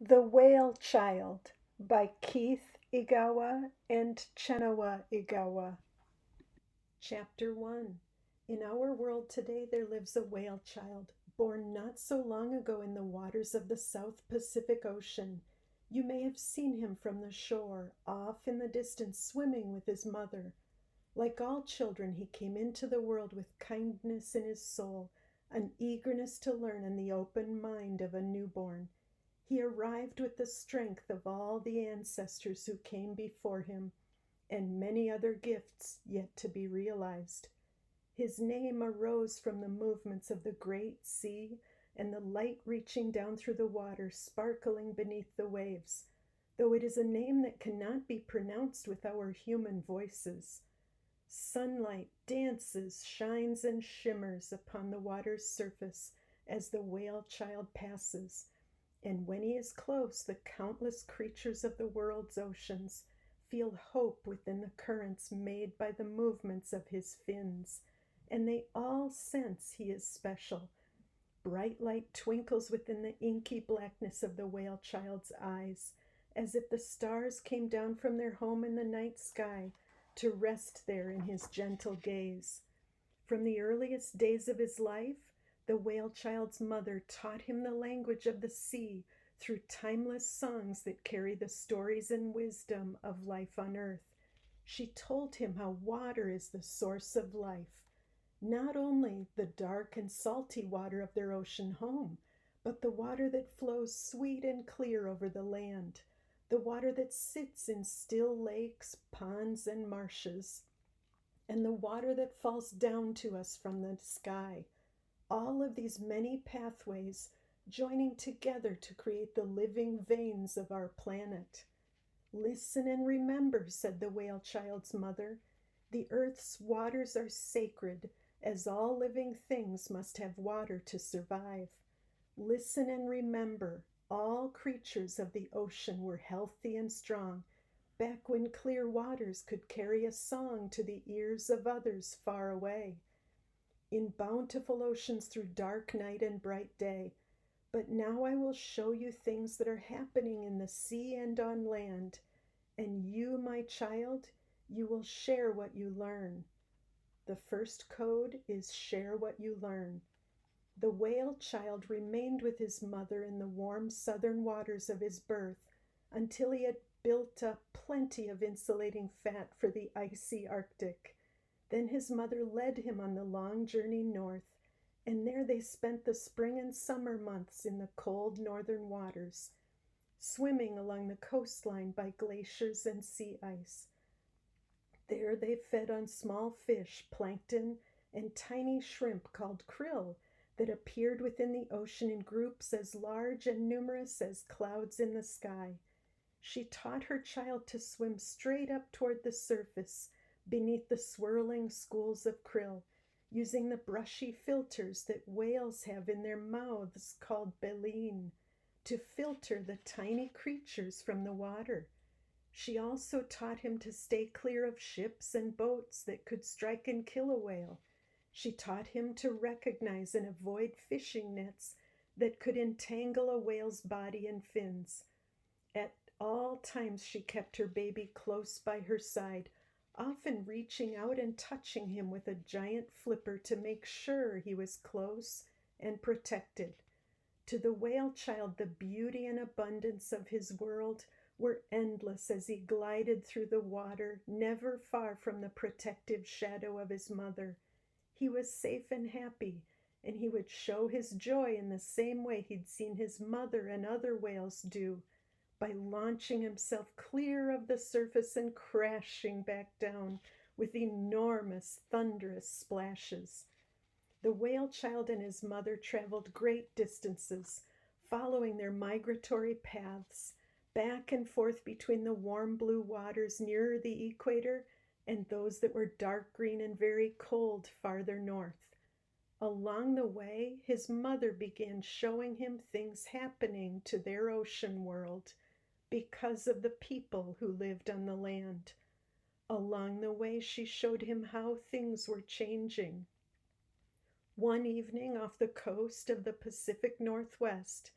The Whale Child by Keith Egawa and Chenoa Egawa. Chapter 1. In our world today there lives a whale child, born not so long ago in the waters of the South Pacific Ocean. You may have seen him from the shore, off in the distance swimming with his mother. Like all children, he came into the world with kindness in his soul, an eagerness to learn, and the open mind of a newborn. He arrived with the strength of all the ancestors who came before him, and many other gifts yet to be realized. His name arose from the movements of the great sea and the light reaching down through the water, sparkling beneath the waves, though it is a name that cannot be pronounced with our human voices. Sunlight dances, shines, and shimmers upon the water's surface as the whale child passes, and when he is close, the countless creatures of the world's oceans feel hope within the currents made by the movements of his fins, and they all sense he is special. Bright light twinkles within the inky blackness of the whale child's eyes, as if the stars came down from their home in the night sky to rest there in his gentle gaze. From the earliest days of his life, the whale child's mother taught him the language of the sea through timeless songs that carry the stories and wisdom of life on earth. She told him how water is the source of life, not only the dark and salty water of their ocean home, but the water that flows sweet and clear over the land, the water that sits in still lakes, ponds, and marshes, and the water that falls down to us from the sky. All of these many pathways joining together to create the living veins of our planet. Listen and remember, said the whale child's mother. The earth's waters are sacred, as all living things must have water to survive. Listen and remember, all creatures of the ocean were healthy and strong back when clear waters could carry a song to the ears of others far away. In bountiful oceans through dark night and bright day. But now I will show you things that are happening in the sea and on land, and you, my child, you will share what you learn. The first code is share what you learn. The whale child remained with his mother in the warm southern waters of his birth until he had built up plenty of insulating fat for the icy Arctic. Then his mother led him on the long journey north, and there they spent the spring and summer months in the cold northern waters, swimming along the coastline by glaciers and sea ice. There they fed on small fish, plankton, and tiny shrimp called krill that appeared within the ocean in groups as large and numerous as clouds in the sky. She taught her child to swim straight up toward the surface beneath the swirling schools of krill, using the brushy filters that whales have in their mouths called baleen to filter the tiny creatures from the water. She also taught him to stay clear of ships and boats that could strike and kill a whale. She taught him to recognize and avoid fishing nets that could entangle a whale's body and fins. At all times she kept her baby close by her side, often reaching out and touching him with a giant flipper to make sure he was close and protected. To the whale child, the beauty and abundance of his world were endless as he glided through the water, never far from the protective shadow of his mother. He was safe and happy, and he would show his joy in the same way he'd seen his mother and other whales do, by launching himself clear of the surface and crashing back down with enormous, thunderous splashes. The whale child and his mother traveled great distances, following their migratory paths, back and forth between the warm blue waters nearer the equator and those that were dark green and very cold farther north. Along the way, his mother began showing him things happening to their ocean world because of the people who lived on the land. Along the way, she showed him how things were changing. One evening off the coast of the Pacific Northwest,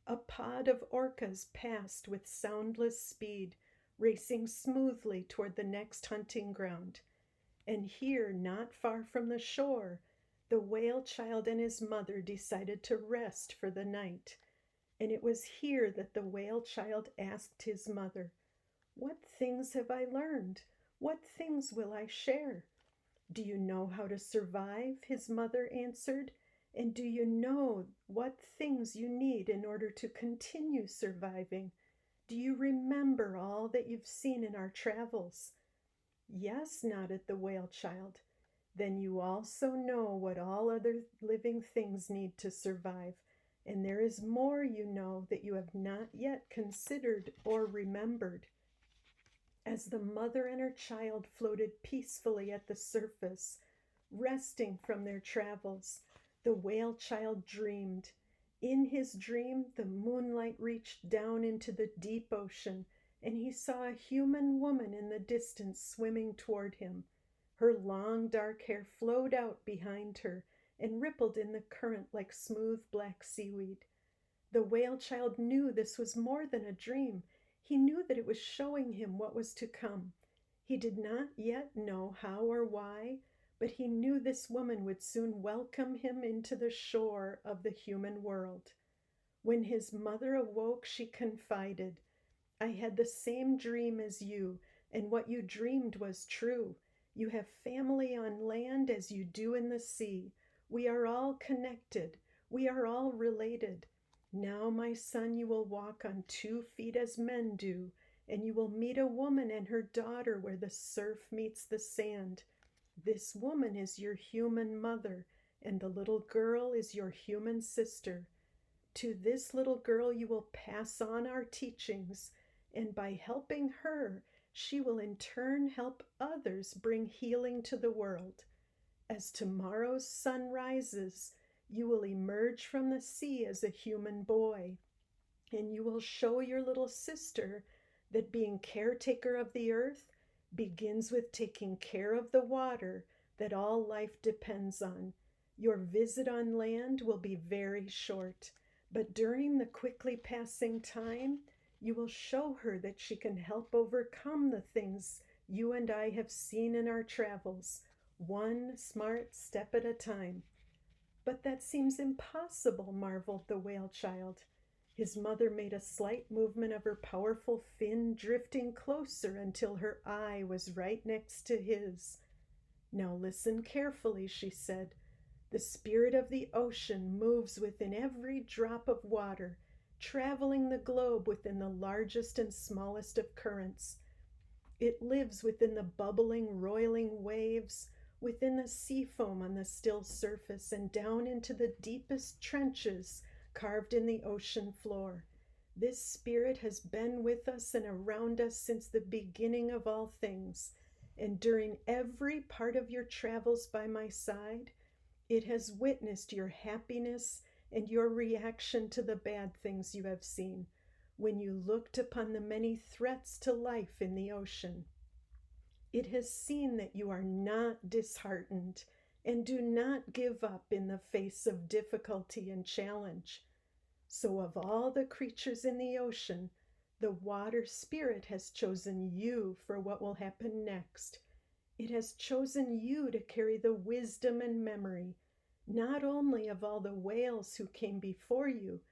A pod of orcas passed with soundless speed, racing smoothly toward the next hunting ground. And here, not far from the shore, the whale child and his mother decided to rest for the night. And it was here that the whale child asked his mother, "What things have I learned? What things will I share?" "Do you know how to survive?" his mother answered. "And do you know what things you need in order to continue surviving? Do you remember all that you've seen in our travels?" "Yes," nodded the whale child. "Then you also know what all other living things need to survive. And there is more you know that you have not yet considered or remembered." As the mother and her child floated peacefully at the surface, resting from their travels, the whale child dreamed. In his dream, the moonlight reached down into the deep ocean, and he saw a human woman in the distance swimming toward him. Her long dark hair flowed out behind her and rippled in the current like smooth black seaweed. The whale child knew this was more than a dream. He knew that it was showing him what was to come. He did not yet know how or why, but he knew this woman would soon welcome him into the shore of the human world. When his mother awoke, she confided, "I had the same dream as you, and what you dreamed was true. You have family on land as you do in the sea. We are all connected. We are all related. Now, my son, you will walk on 2 feet as men do, and you will meet a woman and her daughter where the surf meets the sand. This woman is your human mother, and the little girl is your human sister. To this little girl you will pass on our teachings, and by helping her, she will in turn help others bring healing to the world. As tomorrow's sun rises, you will emerge from the sea as a human boy, and you will show your little sister that being caretaker of the earth begins with taking care of the water that all life depends on. Your visit on land will be very short, but during the quickly passing time, you will show her that she can help overcome the things you and I have seen in our travels, one smart step at a time." "But that seems impossible," marveled the whale child. His mother made a slight movement of her powerful fin, drifting closer until her eye was right next to his. "Now listen carefully," she said. "The spirit of the ocean moves within every drop of water, traveling the globe within the largest and smallest of currents. It lives within the bubbling, roiling waves, within the sea foam on the still surface, and down into the deepest trenches carved in the ocean floor. This spirit has been with us and around us since the beginning of all things, and during every part of your travels by my side, it has witnessed your happiness and your reaction to the bad things you have seen when you looked upon the many threats to life in the ocean. It has seen that you are not disheartened and do not give up in the face of difficulty and challenge. So of all the creatures in the ocean, the water spirit has chosen you for what will happen next. It has chosen you to carry the wisdom and memory, not only of all the whales who came before you,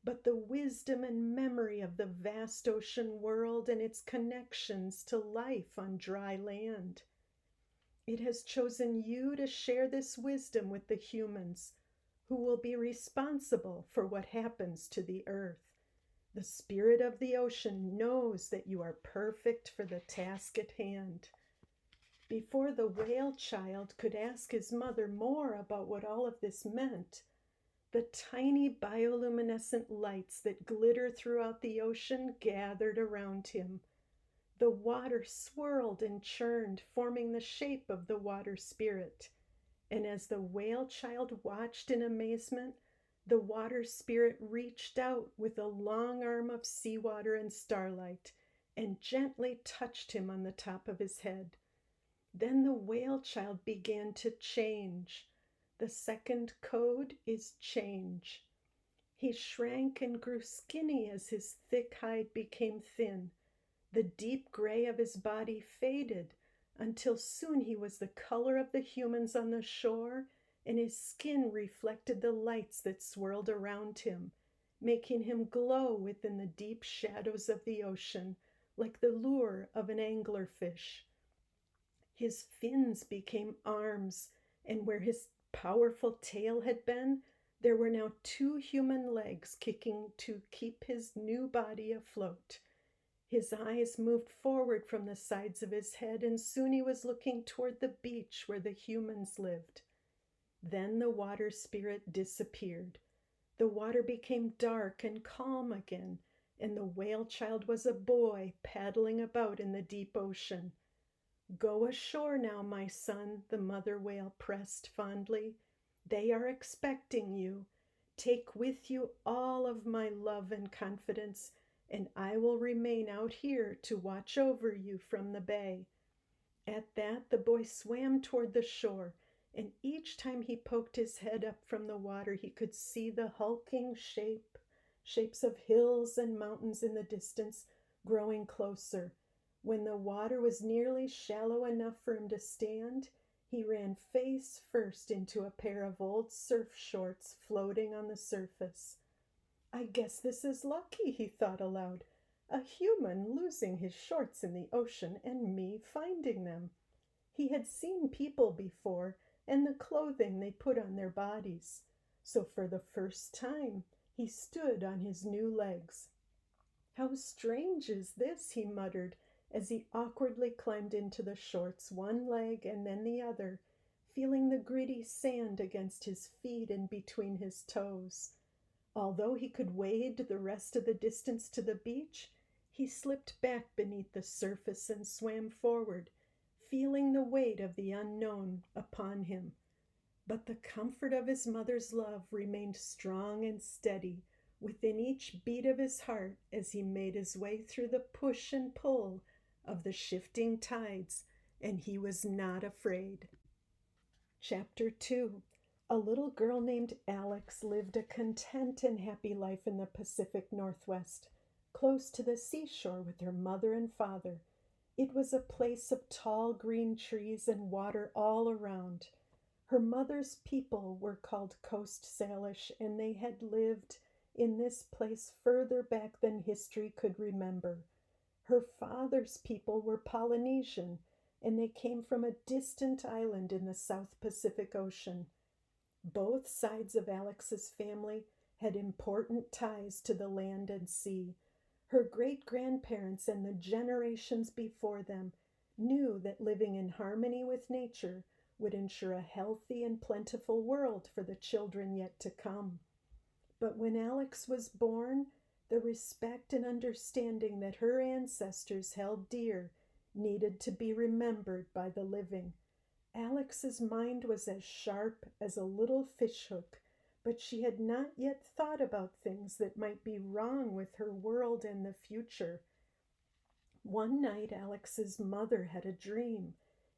but the wisdom and memory of the vast ocean world and its connections to life on dry land. It has chosen you to share this wisdom with the humans, who will be responsible for what happens to the earth. The spirit of the ocean knows that you are perfect for the task at hand." Before the whale child could ask his mother more about what all of this meant, the tiny bioluminescent lights that glitter throughout the ocean gathered around him. The water swirled and churned, forming the shape of the water spirit. And as the whale child watched in amazement, the water spirit reached out with a long arm of seawater and starlight and gently touched him on the top of his head. Then the whale child began to change. The second code is change. He shrank and grew skinny as his thick hide became thin. The deep gray of his body faded until soon he was the color of the humans on the shore, and his skin reflected the lights that swirled around him, making him glow within the deep shadows of the ocean like the lure of an anglerfish. His fins became arms, and where his powerful tail had been, there were now two human legs kicking to keep his new body afloat. His eyes moved forward from the sides of his head, and soon he was looking toward the beach where the humans lived. Then the water spirit disappeared. The water became dark and calm again, and the whale child was a boy paddling about in the deep ocean. "Go ashore now, my son," the mother whale pressed fondly. "They are expecting you. Take with you all of my love and confidence, and I will remain out here to watch over you from the bay." At that, the boy swam toward the shore, and each time he poked his head up from the water, he could see the hulking shapes of hills and mountains in the distance growing closer. When the water was nearly shallow enough for him to stand, he ran face first into a pair of old surf shorts floating on the surface. "I guess this is lucky," he thought aloud. "A human losing his shorts in the ocean and me finding them." He had seen people before and the clothing they put on their bodies. So for the first time he stood on his new legs. "How strange is this," he muttered as he awkwardly climbed into the shorts, one leg and then the other, feeling the gritty sand against his feet and between his toes. Although he could wade the rest of the distance to the beach, he slipped back beneath the surface and swam forward, feeling the weight of the unknown upon him. But the comfort of his mother's love remained strong and steady within each beat of his heart as he made his way through the push and pull of the shifting tides, and he was not afraid. Chapter 2. A little girl named Alex lived a content and happy life in the Pacific Northwest, close to the seashore with her mother and father. It was a place of tall green trees and water all around. Her mother's people were called Coast Salish, and they had lived in this place further back than history could remember. Her father's people were Polynesian, and they came from a distant island in the South Pacific Ocean. Both sides of Alex's family had important ties to the land and sea. Her great-grandparents and the generations before them knew that living in harmony with nature would ensure a healthy and plentiful world for the children yet to come. But when Alex was born, the respect and understanding that her ancestors held dear needed to be remembered by the living. Alex's mind was as sharp as a little fishhook, but she had not yet thought about things that might be wrong with her world and the future. One night, Alex's mother had a dream.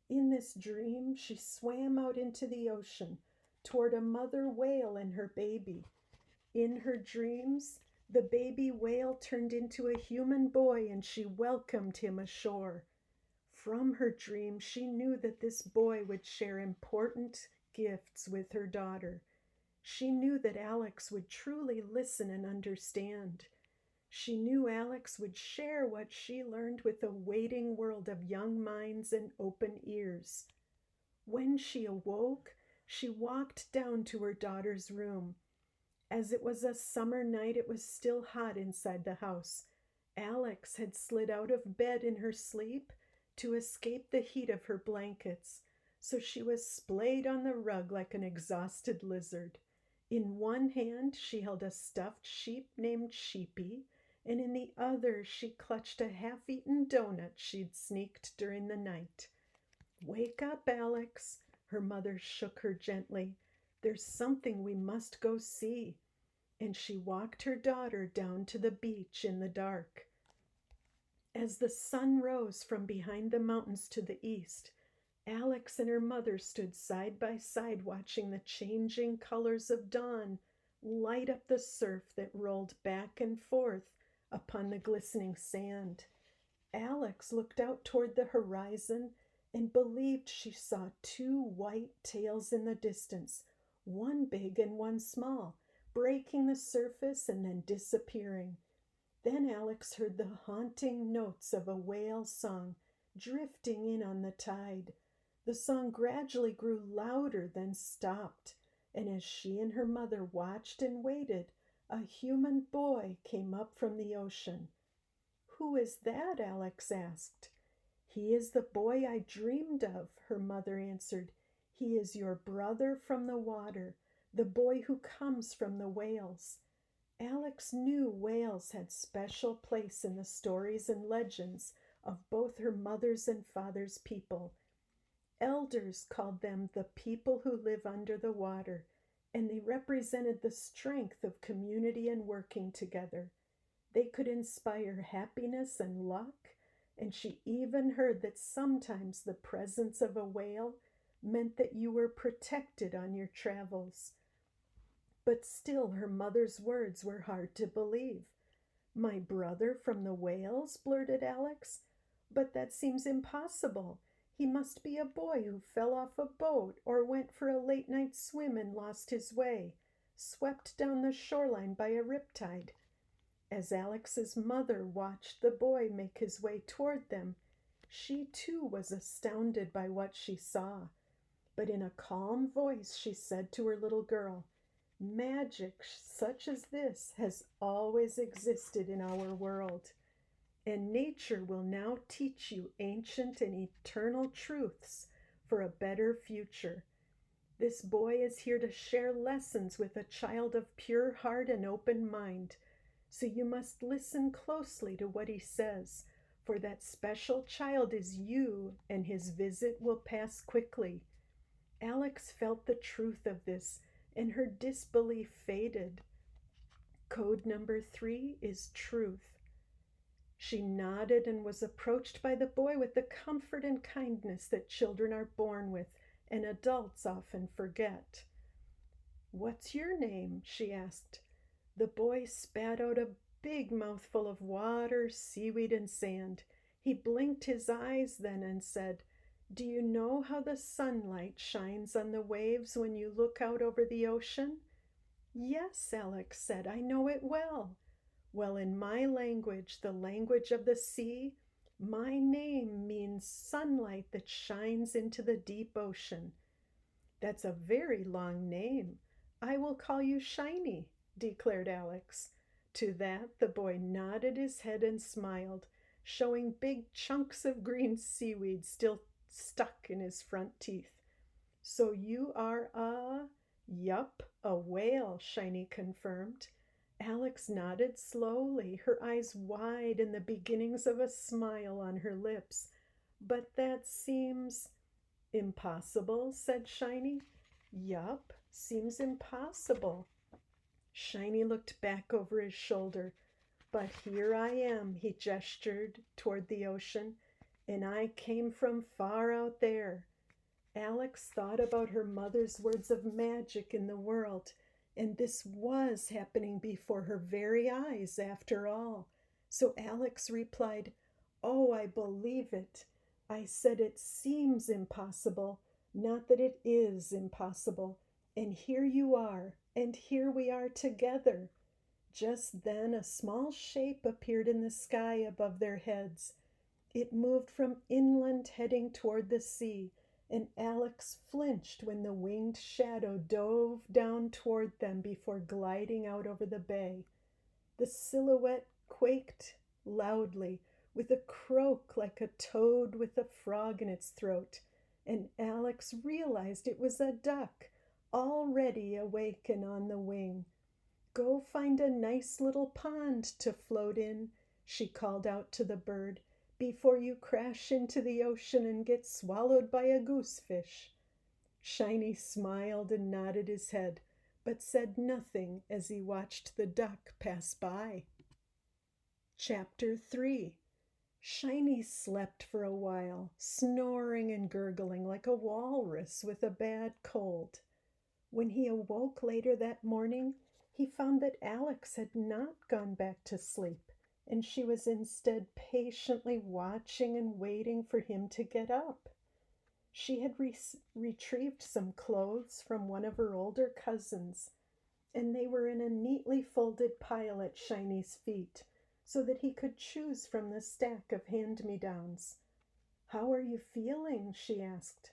In this dream, she swam out into the ocean toward a mother whale and her baby. In her dreams, the baby whale turned into a human boy and she welcomed him ashore. From her dream, she knew that this boy would share important gifts with her daughter. She knew that Alex would truly listen and understand. She knew Alex would share what she learned with a waiting world of young minds and open ears. When she awoke, she walked down to her daughter's room. As it was a summer night, it was still hot inside the house. Alex had slid out of bed in her sleep to escape the heat of her blankets, so she was splayed on the rug like an exhausted lizard. In one hand she held a stuffed sheep named Sheepy, and in the other she clutched a half-eaten donut she'd sneaked during the night. "Wake up, Alex," her mother shook her gently. "There's something we must go see." And she walked her daughter down to the beach in the dark. As the sun rose from behind the mountains to the east, Alex and her mother stood side by side watching the changing colors of dawn light up the surf that rolled back and forth upon the glistening sand. Alex looked out toward the horizon and believed she saw two white tails in the distance, one big and one small, breaking the surface and then disappearing. Then Alex heard the haunting notes of a whale song drifting in on the tide. The song gradually grew louder, then stopped, and as she and her mother watched and waited, a human boy came up from the ocean. "Who is that?" Alex asked. "He is the boy I dreamed of," her mother answered. "He is your brother from the water, the boy who comes from the whales." Alex knew whales had special place in the stories and legends of both her mother's and father's people. Elders called them the people who live under the water, and they represented the strength of community and working together. They could inspire happiness and luck, and she even heard that sometimes the presence of a whale meant that you were protected on your travels. But still her mother's words were hard to believe. "My brother from the whales?" blurted Alex. "But that seems impossible. He must be a boy who fell off a boat or went for a late night swim and lost his way, swept down the shoreline by a riptide." As Alex's mother watched the boy make his way toward them, she too was astounded by what she saw. But in a calm voice she said to her little girl, "Magic such as this has always existed in our world, and nature will now teach you ancient and eternal truths for a better future. This boy is here to share lessons with a child of pure heart and open mind, so you must listen closely to what he says, for that special child is you, and his visit will pass quickly." Alex felt the truth of this, and her disbelief faded. Code number 3 is truth. She nodded and was approached by the boy with the comfort and kindness that children are born with and adults often forget. "What's your name?" she asked. The boy spat out a big mouthful of water, seaweed, and sand. He blinked his eyes then and said, "Do you know how the sunlight shines on the waves when you look out over the ocean?" "Yes," Alex said, "I know it well." "Well, in my language, the language of the sea, my name means sunlight that shines into the deep ocean." "That's a very long name. I will call you Shiny," declared Alex. To that, the boy nodded his head and smiled, showing big chunks of green seaweed still stuck in his front teeth. "So you are a—" "Yup, a whale," Shiny confirmed. Alex nodded slowly, her eyes wide and the beginnings of a smile on her lips. "But that seems—" "Impossible," said Shiny. "Yup, seems impossible." Shiny looked back over his shoulder. "But here I am," he gestured toward the ocean, "and I came from far out there." Alex thought about her mother's words of magic in the world, and this was happening before her very eyes after all. So Alex replied, "Oh, I believe it. I said it seems impossible, not that it is impossible. And here you are, and here we are together." Just then a small shape appeared in the sky above their heads. It moved from inland heading toward the sea, and Alex flinched when the winged shadow dove down toward them before gliding out over the bay. The silhouette quaked loudly, with a croak like a toad with a frog in its throat, and Alex realized it was a duck, already awake and on the wing. "Go find a nice little pond to float in," she called out to the bird, "before you crash into the ocean and get swallowed by a goosefish." Shiny smiled and nodded his head, but said nothing as he watched the duck pass by. Chapter 3. Shiny slept for a while, snoring and gurgling like a walrus with a bad cold. When he awoke later that morning, he found that Alex had not gone back to sleep, and she was instead patiently watching and waiting for him to get up. She had retrieved some clothes from one of her older cousins, and they were in a neatly folded pile at Shiny's feet, so that he could choose from the stack of hand-me-downs. "How are you feeling?" she asked.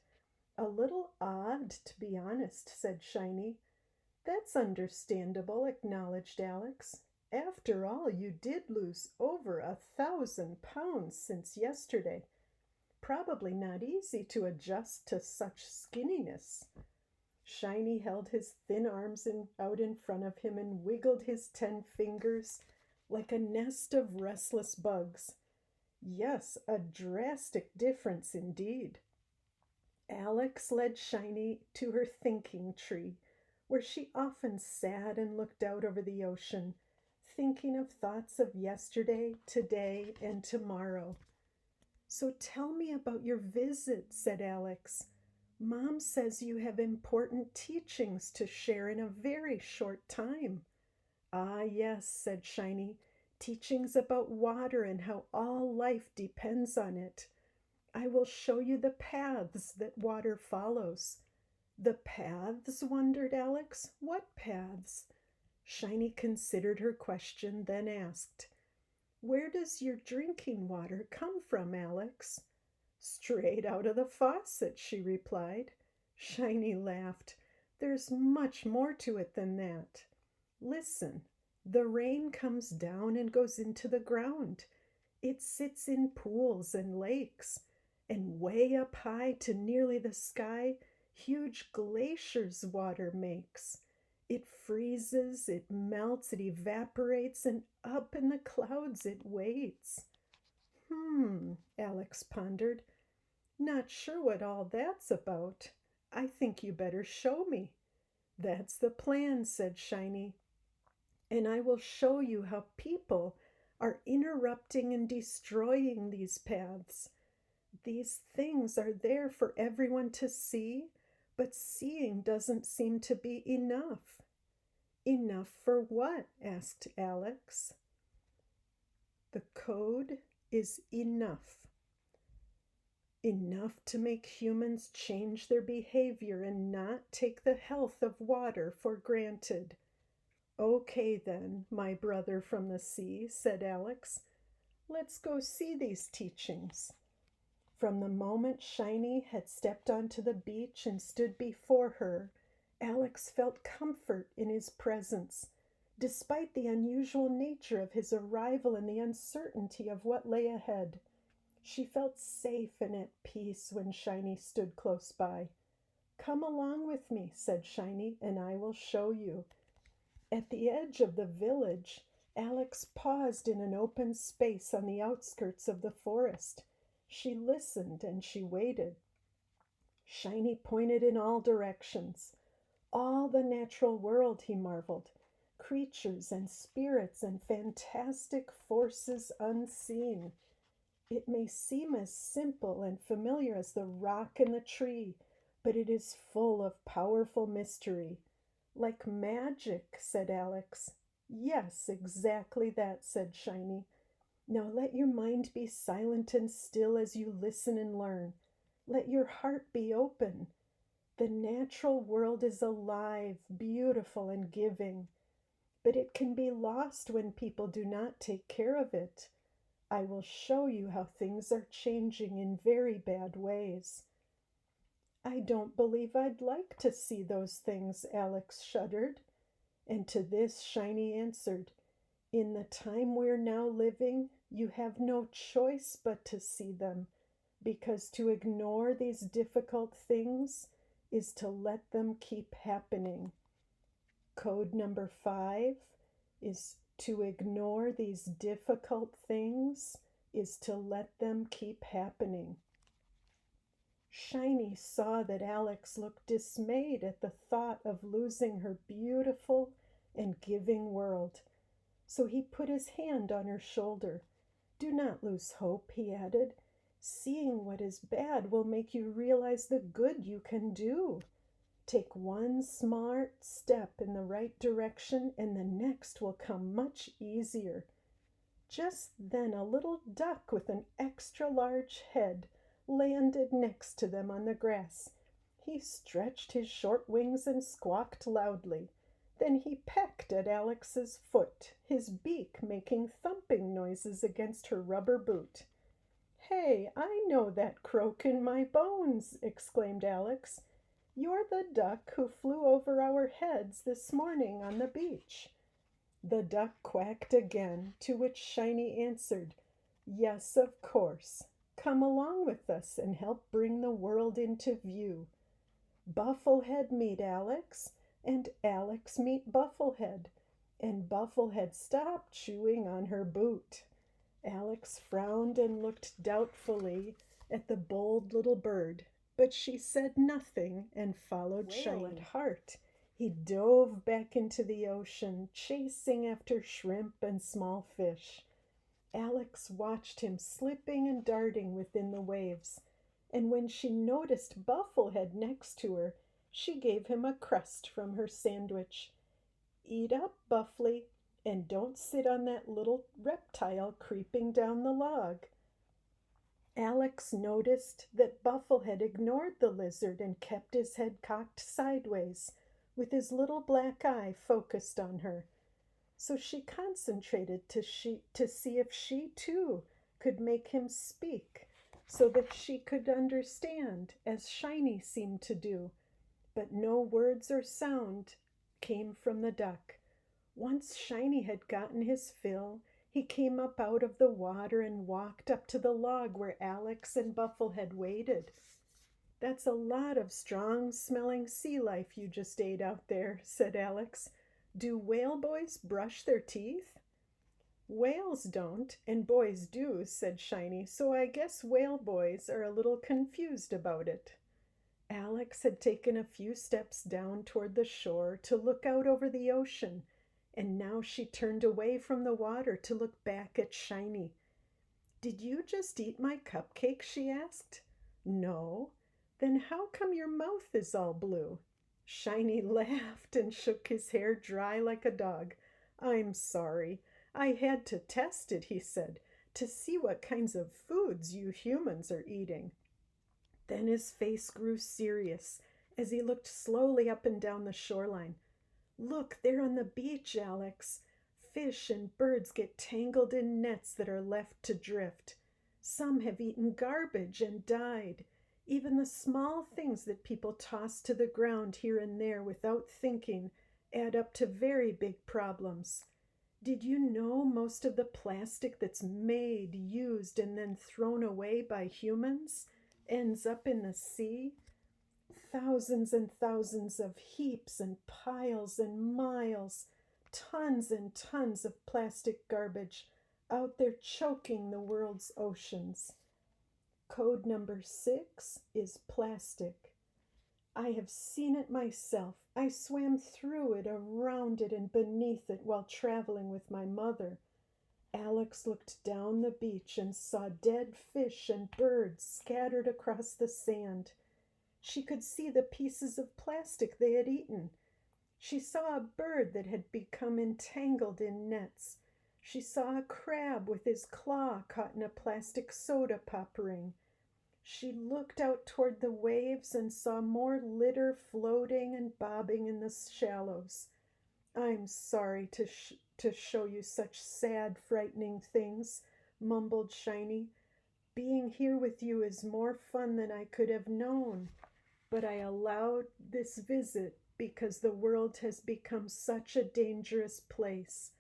"A little odd, to be honest," said Shiny. "That's understandable," acknowledged Alex. "After all, you did lose over 1,000 pounds since yesterday. Probably not easy to adjust to such skinniness." Shiny held his thin arms out in front of him and wiggled his 10 fingers like a nest of restless bugs. "Yes, a drastic difference indeed." Alex led Shiny to her thinking tree, where she often sat and looked out over the ocean, thinking of thoughts of yesterday, today, and tomorrow. "So tell me about your visit," said Alex. "Mom says you have important teachings to share in a very short time." "Ah, yes," said Shiny. "Teachings about water and how all life depends on it. I will show you the paths that water follows." "The paths?" wondered Alex. "What paths?" Shiny considered her question, then asked, "Where does your drinking water come from, Alex?" "Straight out of the faucet," she replied. Shiny laughed. "There's much more to it than that. Listen, the rain comes down and goes into the ground. It sits in pools and lakes, and way up high to nearly the sky, huge glaciers water makes. It freezes, it melts, it evaporates, and up in the clouds it waits." Alex pondered. "Not sure what all that's about. I think you better show me." "That's the plan," said Shiny. "And I will show you how people are interrupting and destroying these paths. These things are there for everyone to see, but seeing doesn't seem to be enough." "Enough for what?" asked Alex. "The code is enough. Enough to make humans change their behavior and not take the health of water for granted." "Okay then, my brother from the sea," said Alex. "Let's go see these teachings." From the moment Shiny had stepped onto the beach and stood before her, Alex felt comfort in his presence, despite the unusual nature of his arrival and the uncertainty of what lay ahead. She felt safe and at peace when Shiny stood close by. "Come along with me," said Shiny, "and I will show you." At the edge of the village, Alex paused in an open space on the outskirts of the forest. She listened and she waited. Shiny pointed in all directions. All the natural world, he marveled. Creatures and spirits and fantastic forces unseen. It may seem as simple and familiar as the rock and the tree, but it is full of powerful mystery. "Like magic," said Alex. "Yes, exactly that," said Shiny. "Now let your mind be silent and still as you listen and learn. Let your heart be open. The natural world is alive, beautiful, and giving, but it can be lost when people do not take care of it. I will show you how things are changing in very bad ways." "I don't believe I'd like to see those things," Alex shuddered. And to this Shiny answered, "In the time we're now living, you have no choice but to see them, because to ignore these difficult things is to let them keep happening." Code number 5 is to ignore these difficult things is to let them keep happening. Shiny saw that Alex looked dismayed at the thought of losing her beautiful and giving world. So he put his hand on her shoulder. "Do not lose hope," he added. "Seeing what is bad will make you realize the good you can do." Take one smart step in the right direction, and the next will come much easier. Just then a little duck with an extra large head landed next to them on the grass. He stretched his short wings and squawked loudly. Then he pecked at Alex's foot, his beak making thumping noises against her rubber boot. "Hey, I know that croak in my bones!" exclaimed Alex. "You're the duck who flew over our heads this morning on the beach." The duck quacked again, to which Shiny answered, "Yes, of course. Come along with us and help bring the world into view. Bufflehead meet Alex, and Alex meet Bufflehead, and Bufflehead stopped chewing on her boot." Alex frowned and looked doubtfully at the bold little bird, but she said nothing and followed Shiny at heart. He dove back into the ocean, chasing after shrimp and small fish. Alex watched him slipping and darting within the waves, and when she noticed Bufflehead next to her, she gave him a crust from her sandwich. "Eat up, Buffly, and don't sit on that little reptile creeping down the log." Alex noticed that Bufflehead ignored the lizard and kept his head cocked sideways, with his little black eye focused on her. So she concentrated to see if she too could make him speak, so that she could understand, as Shiny seemed to do. But no words or sound came from the duck. Once Shiny had gotten his fill, he came up out of the water and walked up to the log where Alex and Bufflehead waited. "That's a lot of strong-smelling sea life you just ate out there," said Alex. "Do whale boys brush their teeth?" "Whales don't, and boys do," said Shiny, "so I guess whale boys are a little confused about it." Alex had taken a few steps down toward the shore to look out over the ocean, and now she turned away from the water to look back at Shiny. "Did you just eat my cupcake?" she asked. "No." "Then how come your mouth is all blue?" Shiny laughed and shook his hair dry like a dog. "I'm sorry. I had to test it," he said, "to see what kinds of foods you humans are eating." Then his face grew serious as he looked slowly up and down the shoreline. "Look, there on the beach, Alex. Fish and birds get tangled in nets that are left to drift. Some have eaten garbage and died. Even the small things that people toss to the ground here and there without thinking add up to very big problems. Did you know most of the plastic that's made, used, and then thrown away by humans ends up in the sea? Thousands and thousands of heaps and piles and miles, tons and tons of plastic garbage out there choking the world's oceans. Code number 6 is plastic. I have seen it myself. I swam through it, around it, and beneath it while traveling with my mother. Alex looked down the beach and saw dead fish and birds scattered across the sand. She could see the pieces of plastic they had eaten. She saw a bird that had become entangled in nets. She saw a crab with his claw caught in a plastic soda pop ring. She looked out toward the waves and saw more litter floating and bobbing in the shallows. "I'm sorry to show you such sad, frightening things," mumbled Shiny. "Being here with you is more fun than I could have known, but I allowed this visit because the world has become such a dangerous place.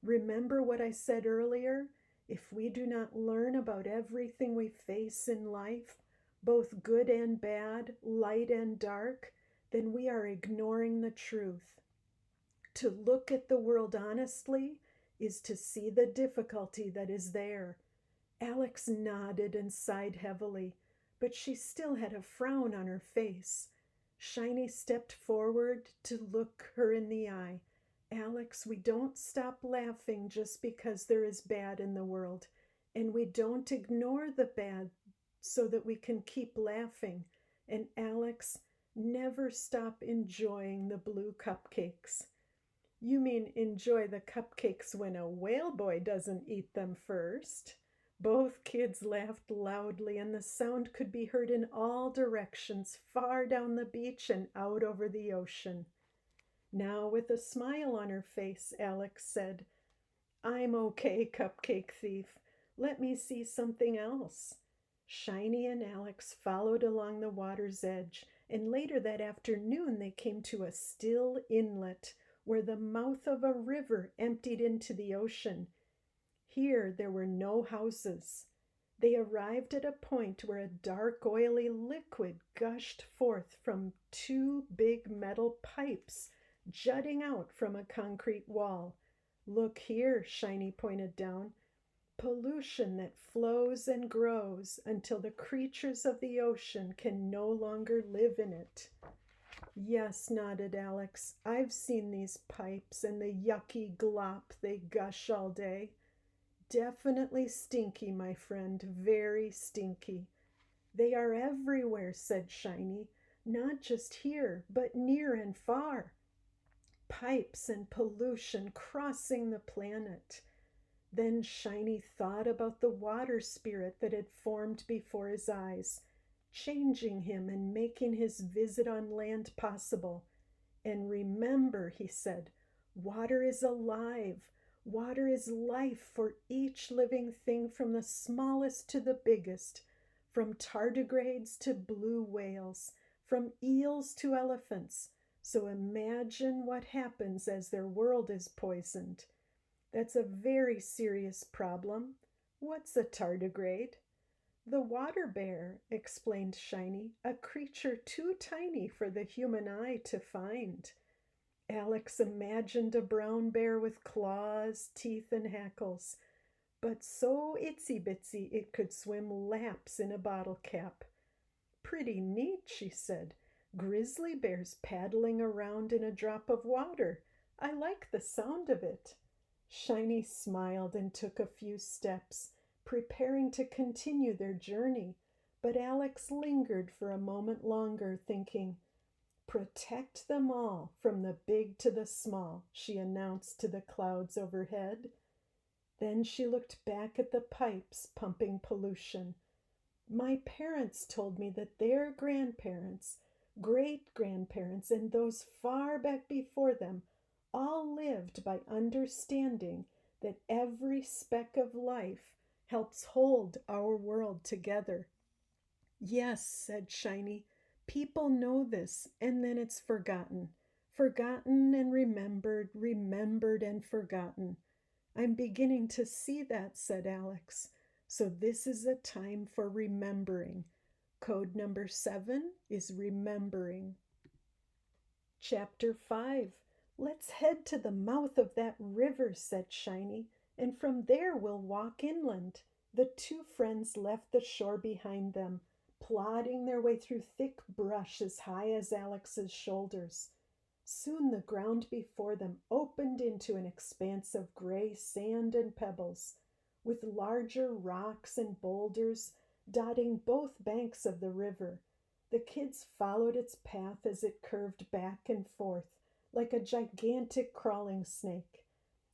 Remember what I said earlier? If we do not learn about everything we face in life, both good and bad, light and dark, then we are ignoring the truth. To look at the world honestly is to see the difficulty that is there." Alex nodded and sighed heavily, but she still had a frown on her face. Shiny stepped forward to look her in the eye. "Alex, we don't stop laughing just because there is bad in the world, and we don't ignore the bad so that we can keep laughing. And Alex, Never stop enjoying the blue cupcakes. You mean enjoy the cupcakes when a whale boy doesn't eat them first. Both kids laughed loudly, and the sound could be heard in all directions, far down the beach and out over the ocean. Now, with a smile on her face, Alex said, I'm okay, cupcake thief. Let me see something else. Shiny and Alex followed along the water's edge, and later that afternoon they came to a still inlet where the mouth of a river emptied into the ocean. Here there were no houses. They arrived at a point where a dark, oily liquid gushed forth from two big metal pipes jutting out from a concrete wall. Look here, Shiny pointed down. Pollution that flows and grows until the creatures of the ocean can no longer live in it. Yes, nodded Alex. I've seen these pipes and the yucky glop they gush all day. Definitely stinky, my friend, very stinky. They are everywhere, said Shiny. Not just here, but near and far. Pipes and pollution crossing the planet. Then Shiny thought about the water spirit that had formed before his eyes, changing him and making his visit on land possible. And remember, he said, water is alive. Water is life for each living thing, from the smallest to the biggest, from tardigrades to blue whales, from eels to elephants. So imagine what happens as their world is poisoned. That's a very serious problem. What's a tardigrade? The water bear, explained Shiny, a creature too tiny for the human eye to find. Alex imagined a brown bear with claws, teeth, and hackles, but so itsy-bitsy it could swim laps in a bottle cap. Pretty neat, she said. Grizzly bears paddling around in a drop of water. I like the sound of it. Shiny smiled and took a few steps, preparing to continue their journey, but Alex lingered for a moment longer, thinking, protect them all, from the big to the small, she announced to the clouds overhead. Then she looked back at the pipes pumping pollution. My parents told me that their grandparents, great-grandparents, and those far back before them all lived by understanding that every speck of life helps hold our world together. Yes, said Shiny, people know this, and then it's forgotten. Forgotten and remembered, remembered and forgotten. I'm beginning to see that, said Alex. So this is a time for remembering. Code number 7 is remembering. Chapter 5. Let's head to the mouth of that river, said Shiny, and from there we'll walk inland. The two friends left the shore behind them, plodding their way through thick brush as high as Alex's shoulders. Soon the ground before them opened into an expanse of gray sand and pebbles, with larger rocks and boulders dotting both banks of the river. The kids followed its path as it curved back and forth like a gigantic crawling snake.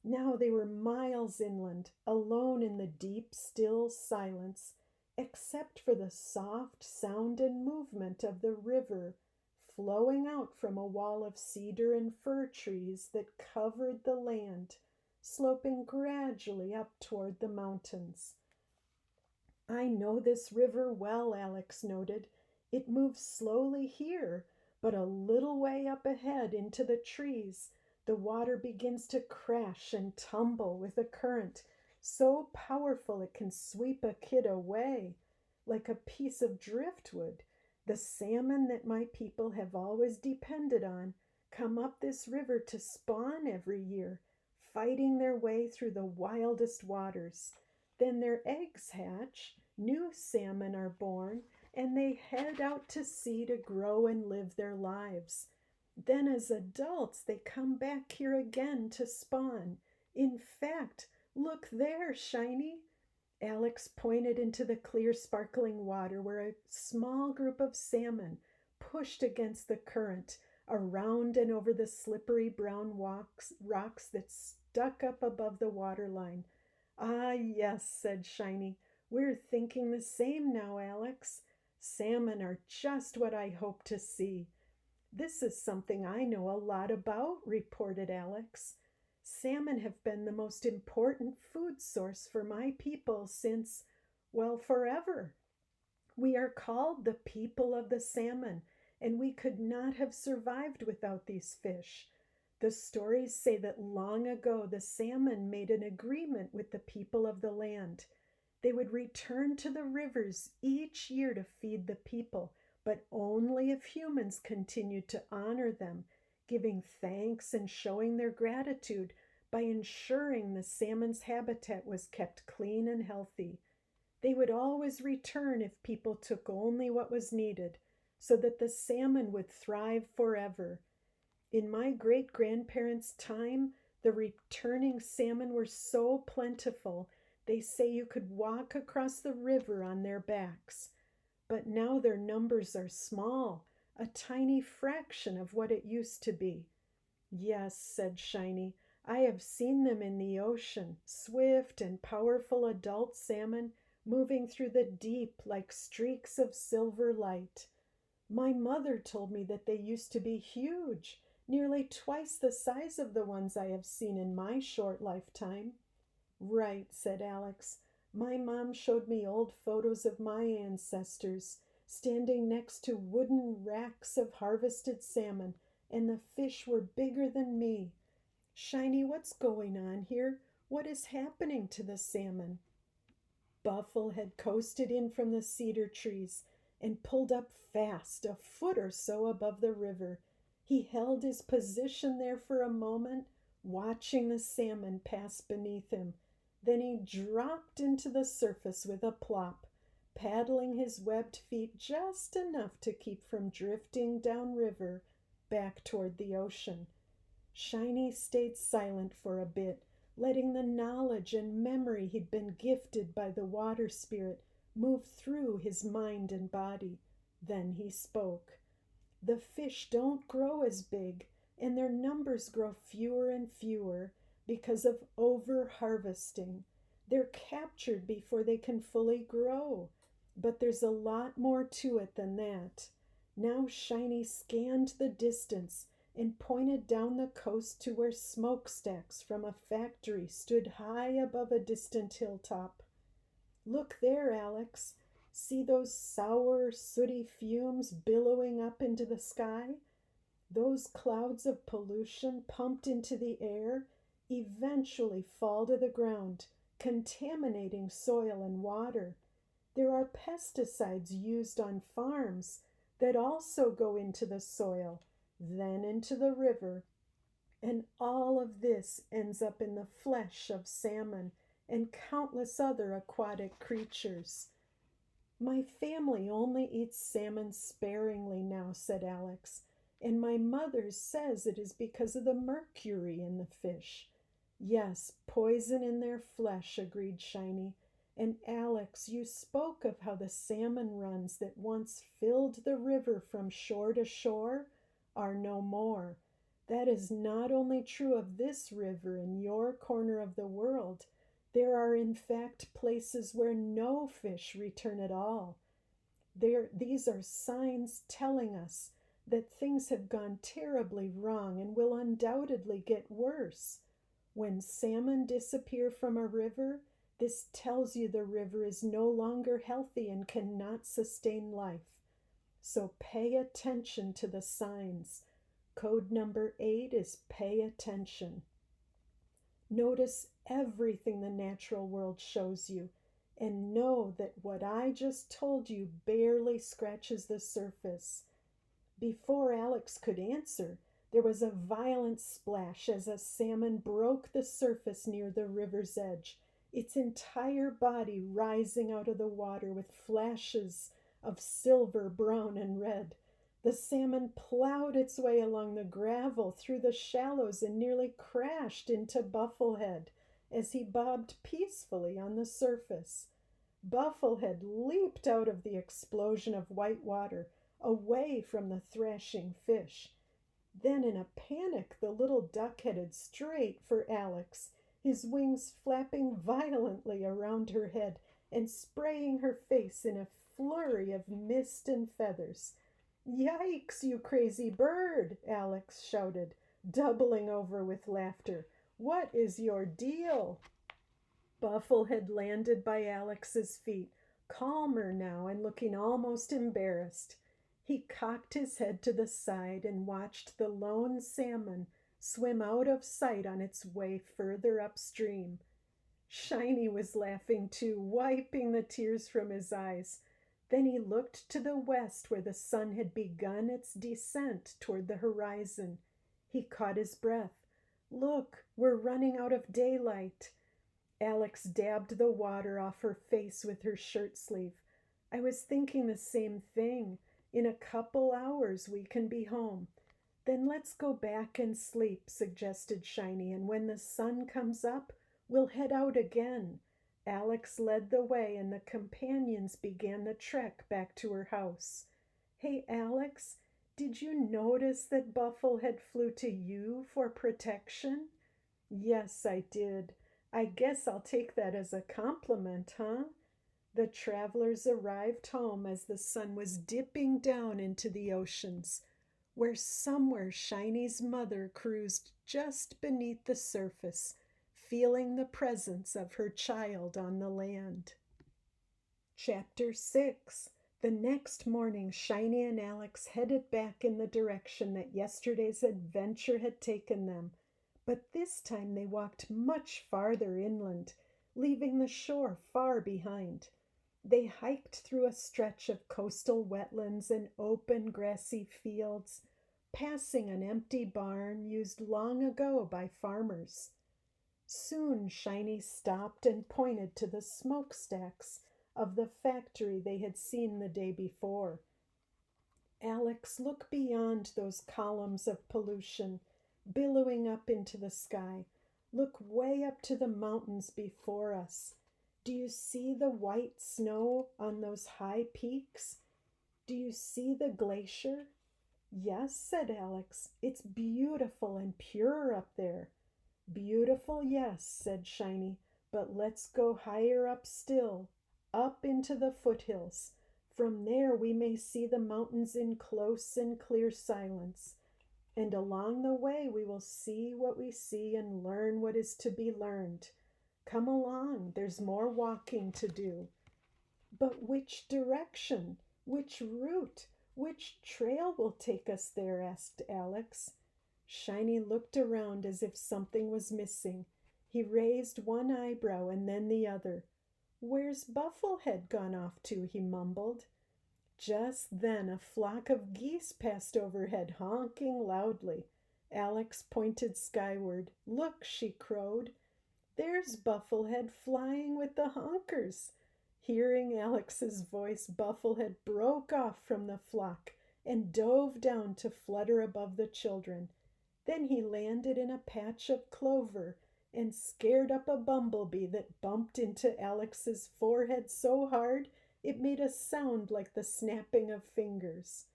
Now they were miles inland, alone in the deep, still silence, except for the soft sound and movement of the river flowing out from a wall of cedar and fir trees that covered the land, sloping gradually up toward the mountains. I know this river well, Alex noted. It moves slowly here, but a little way up ahead into the trees, the water begins to crash and tumble with a current so powerful it can sweep a kid away, like a piece of driftwood. The salmon that my people have always depended on come up this river to spawn every year, fighting their way through the wildest waters. Then their eggs hatch, new salmon are born, and they head out to sea to grow and live their lives. Then as adults, they come back here again to spawn. In fact, look there, Shiny. Alex pointed into the clear, sparkling water where a small group of salmon pushed against the current, around and over the slippery brown rocks that stuck up above the waterline. Ah, yes, said Shiny. We're thinking the same now, Alex. Salmon are just what I hope to see. This is something I know a lot about, reported Alex. Salmon have been the most important food source for my people since, well, forever. We are called the people of the salmon, and we could not have survived without these fish. The stories say that long ago the salmon made an agreement with the people of the land. They would return to the rivers each year to feed the people, but only if humans continued to honor them, giving thanks and showing their gratitude by ensuring the salmon's habitat was kept clean and healthy. They would always return if people took only what was needed, so that the salmon would thrive forever. In my great-grandparents' time, the returning salmon were so plentiful, they say you could walk across the river on their backs. But now their numbers are small, a tiny fraction of what it used to be. Yes, said Shiny, I have seen them in the ocean, swift and powerful adult salmon moving through the deep like streaks of silver light. My mother told me that they used to be huge, nearly twice the size of the ones I have seen in my short lifetime. Right, said Alex. My mom showed me old photos of my ancestors, standing next to wooden racks of harvested salmon, and the fish were bigger than me. Shiny, what's going on here? What is happening to the salmon? Buffle had coasted in from the cedar trees and pulled up fast, a foot or so above the river. He held his position there for a moment, watching the salmon pass beneath him. Then he dropped into the surface with a plop, paddling his webbed feet just enough to keep from drifting downriver back toward the ocean. Shiny stayed silent for a bit, letting the knowledge and memory he'd been gifted by the water spirit move through his mind and body. Then he spoke. The fish don't grow as big, and their numbers grow fewer and fewer because of over-harvesting. They're captured before they can fully grow. But there's a lot more to it than that. Now Shiny scanned the distance and pointed down the coast to where smokestacks from a factory stood high above a distant hilltop. Look there, Alex. See those sour, sooty fumes billowing up into the sky? Those clouds of pollution pumped into the air eventually fall to the ground, contaminating soil and water. There are pesticides used on farms that also go into the soil, then into the river, and all of this ends up in the flesh of salmon and countless other aquatic creatures. My family only eats salmon sparingly now, said Alex, and my mother says it is because of the mercury in the fish. Yes, poison in their flesh, agreed Shiny. And Alex, you spoke of how the salmon runs that once filled the river from shore to shore are no more. That is not only true of this river in your corner of the world. There are in fact places where no fish return at all. These are signs telling us that things have gone terribly wrong and will undoubtedly get worse. When salmon disappear from a river, this tells you the river is no longer healthy and cannot sustain life. So pay attention to the signs. Code number 8 is pay attention. Notice everything the natural world shows you, and know that what I just told you barely scratches the surface. Before Alex could answer, there was a violent splash as a salmon broke the surface near the river's edge, its entire body rising out of the water with flashes of silver, brown, and red. The salmon plowed its way along the gravel through the shallows and nearly crashed into Bufflehead as he bobbed peacefully on the surface. Bufflehead leaped out of the explosion of white water, away from the thrashing fish. Then in a panic the little duck headed straight for Alex, his wings flapping violently around her head and spraying her face in a flurry of mist and feathers. "Yikes, you crazy bird!" Alex shouted, doubling over with laughter. "What is your deal?" Buffle had landed by Alex's feet, calmer now and looking almost embarrassed. He cocked his head to the side and watched the lone salmon swim out of sight on its way further upstream. Shiny was laughing too, wiping the tears from his eyes. Then he looked to the west where the sun had begun its descent toward the horizon. He caught his breath. "Look, we're running out of daylight." Alex dabbed the water off her face with her shirt sleeve. "I was thinking the same thing. In a couple hours we can be home." "Then let's go back and sleep," suggested Shiny, "and when the sun comes up, we'll head out again." Alex led the way and the companions began the trek back to her house. "Hey, Alex, did you notice that Bufflehead flew to you for protection?" "Yes, I did. I guess I'll take that as a compliment, huh?" The travelers arrived home as the sun was dipping down into the oceans, where somewhere Shiny's mother cruised just beneath the surface, feeling the presence of her child on the land. Chapter 6. The next morning, Shiny and Alex headed back in the direction that yesterday's adventure had taken them. But this time they walked much farther inland, leaving the shore far behind. They hiked through a stretch of coastal wetlands and open grassy fields, passing an empty barn used long ago by farmers. Soon Shiny stopped and pointed to the smokestacks of the factory they had seen the day before. "Alex, look beyond those columns of pollution billowing up into the sky. Look way up to the mountains before us. Do you see the white snow on those high peaks? Do you see the glacier?" "Yes," said Alex. "It's beautiful and pure up there." "Beautiful, yes," said Shiny, "but let's go higher up still, up into the foothills. From there we may see the mountains in close and clear silence. And along the way we will see what we see and learn what is to be learned. Come along, there's more walking to do." "But which direction, which route, which trail will take us there?" asked Alex. Shiny looked around as if something was missing. He raised one eyebrow and then the other. "Where's Bufflehead gone off to?" he mumbled. Just then a flock of geese passed overhead, honking loudly. Alex pointed skyward. "Look," she crowed. "There's Bufflehead flying with the honkers." Hearing Alex's voice, Bufflehead broke off from the flock and dove down to flutter above the children. Then he landed in a patch of clover and scared up a bumblebee that bumped into Alex's forehead so hard it made a sound like the snapping of fingers.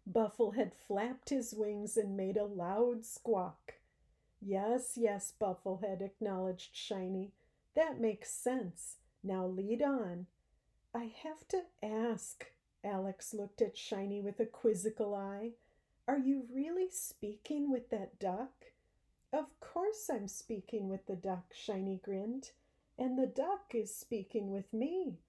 Bufflehead flapped his wings and made a loud squawk. "Yes, yes, Bufflehead," acknowledged Shiny. "That makes sense. Now lead on." "I have to ask," Alex looked at Shiny with a quizzical eye, "are you really speaking with that duck?" "Of course I'm speaking with the duck," Shiny grinned. "And the duck is speaking with me."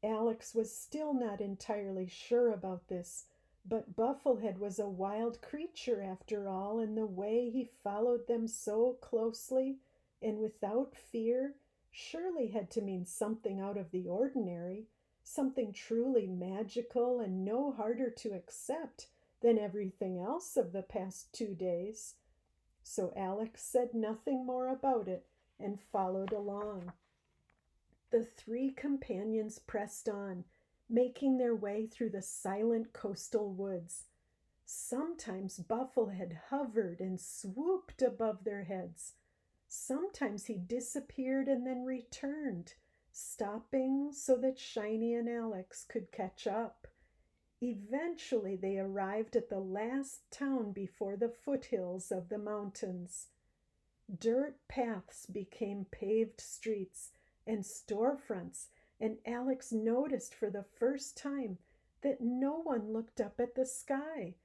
Alex was still not entirely sure about this, but Bufflehead was a wild creature after all, and the way he followed them so closely and without fear surely had to mean something out of the ordinary, something truly magical and no harder to accept than everything else of the past 2 days. So Alex said nothing more about it and followed along. The three companions pressed on, making their way through the silent coastal woods. Sometimes Bufflehead hovered and swooped above their heads. Sometimes he disappeared and then returned, stopping so that Shiny and Alex could catch up. Eventually, they arrived at the last town before the foothills of the mountains. Dirt paths became paved streets and storefronts, and Alex noticed for the first time that no one looked up at the sky.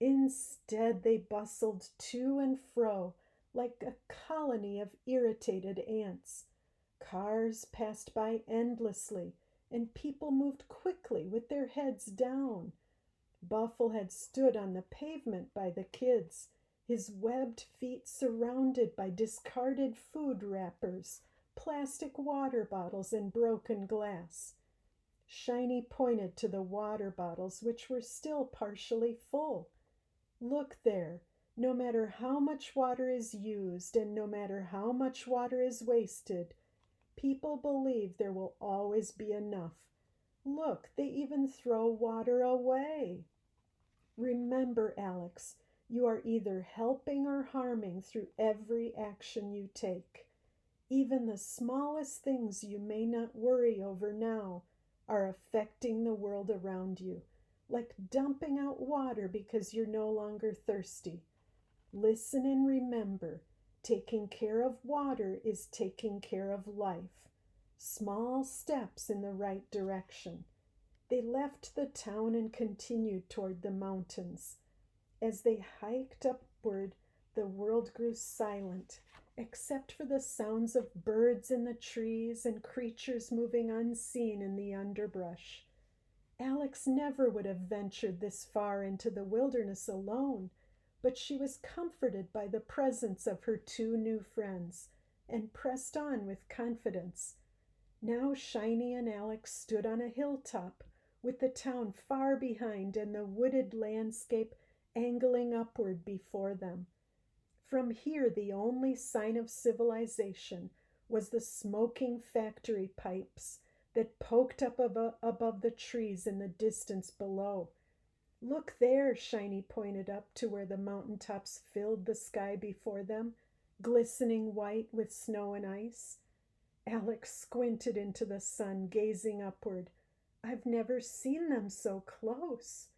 Instead, they bustled to and fro like a colony of irritated ants. Cars passed by endlessly, and people moved quickly with their heads down. Buffle had stood on the pavement by the kids, his webbed feet surrounded by discarded food wrappers, plastic water bottles, and broken glass. Shiny pointed to the water bottles, which were still partially full. Look there. No matter how much water is used and no matter how much water is wasted, people believe there will always be enough. Look, they even throw water away. Remember, Alex, you are either helping or harming through every action you take. Even the smallest things you may not worry over now are affecting the world around you, like dumping out water because you're no longer thirsty. Listen and remember, taking care of water is taking care of life. Small steps in the right direction. They left the town and continued toward the mountains. As they hiked upward, the world grew silent, except for the sounds of birds in the trees and creatures moving unseen in the underbrush. Alex never would have ventured this far into the wilderness alone, but she was comforted by the presence of her two new friends and pressed on with confidence. Now Shiny and Alex stood on a hilltop, with the town far behind and the wooded landscape angling upward before them. From here, the only sign of civilization was the smoking factory pipes that poked up above the trees in the distance below. Look there, Shiny pointed up to where the mountaintops filled the sky before them, glistening white with snow and ice. Alex squinted into the sun, gazing upward. I've never seen them so close.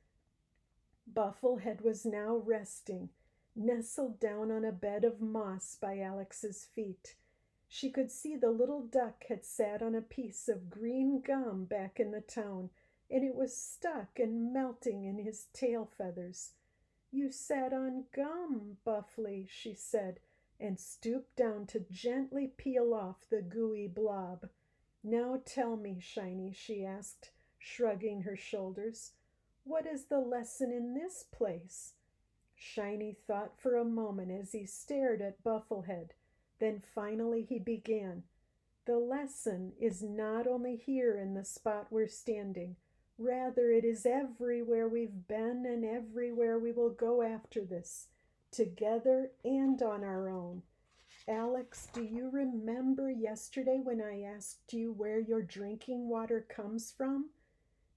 Bufflehead was now resting, nestled down on a bed of moss by Alex's feet. She could see the little duck had sat on a piece of green gum back in the town, and it was stuck and melting in his tail feathers. You sat on gum, Buffly, she said, and stooped down to gently peel off the gooey blob. Now tell me, Shiny, she asked, shrugging her shoulders, what is the lesson in this place? Shiny thought for a moment as he stared at Bufflehead. Then finally he began. The lesson is not only here in the spot we're standing. Rather, it is everywhere we've been and everywhere we will go after this, together and on our own. Alex, do you remember yesterday when I asked you where your drinking water comes from?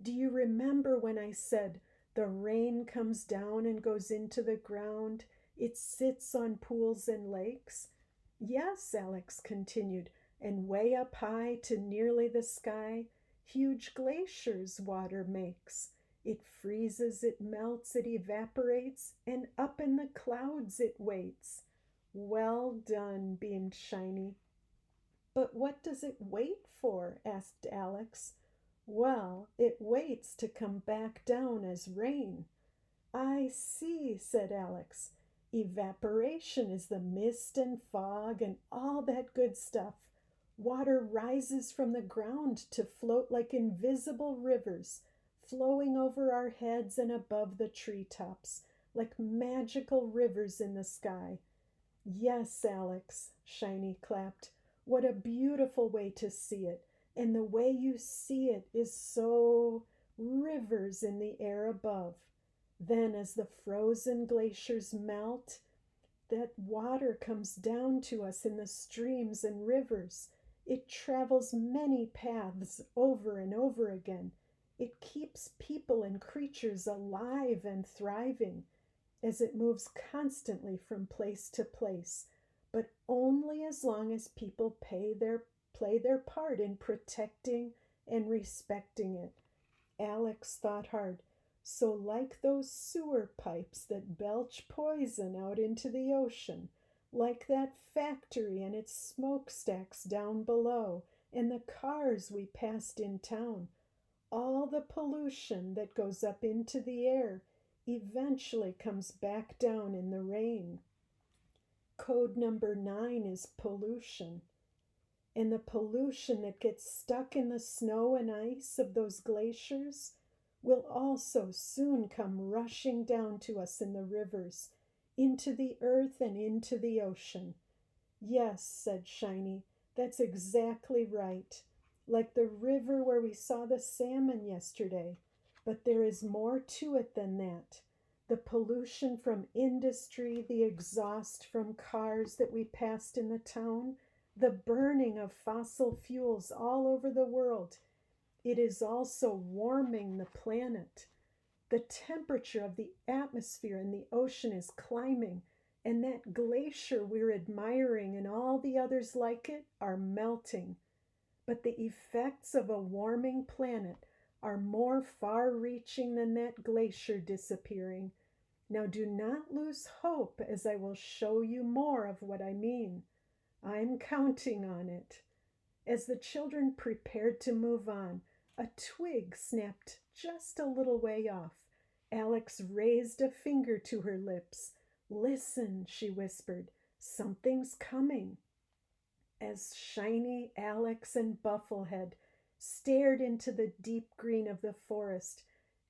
Do you remember when I said the rain comes down and goes into the ground? It sits on pools and lakes? Yes, Alex continued, and way up high to nearly the sky, huge glaciers water makes. It freezes, it melts, it evaporates, and up in the clouds it waits. Well done, beamed Shiny. But what does it wait for? Asked Alex. Well, it waits to come back down as rain. I see, said Alex. Evaporation is the mist and fog and all that good stuff. Water rises from the ground to float like invisible rivers, flowing over our heads and above the treetops, like magical rivers in the sky. Yes, Alex, Shiny clapped. What a beautiful way to see it. And the way you see it is so rivers in the air above. Then as the frozen glaciers melt, that water comes down to us in the streams and rivers. It travels many paths over and over again. It keeps people and creatures alive and thriving as it moves constantly from place to place, but only as long as people play their part in protecting and respecting it. Alex thought hard. So like those sewer pipes that belch poison out into the ocean, like that factory and its smokestacks down below, and the cars we passed in town, all the pollution that goes up into the air eventually comes back down in the rain. Code number 9 is pollution. And the pollution that gets stuck in the snow and ice of those glaciers will also soon come rushing down to us in the rivers, into the earth and into the ocean. Yes, said Shiny, that's exactly right. Like the river where we saw the salmon yesterday. But there is more to it than that. The pollution from industry, the exhaust from cars that we passed in the town, the burning of fossil fuels all over the world. It is also warming the planet. The temperature of the atmosphere in the ocean is climbing, and that glacier we're admiring and all the others like it are melting. But the effects of a warming planet are more far-reaching than that glacier disappearing. Now do not lose hope, as I will show you more of what I mean. I'm counting on it. As the children prepared to move on, a twig snapped just a little way off. Alex raised a finger to her lips. Listen, she whispered, something's coming. As Shiny, Alex, and Bufflehead stared into the deep green of the forest,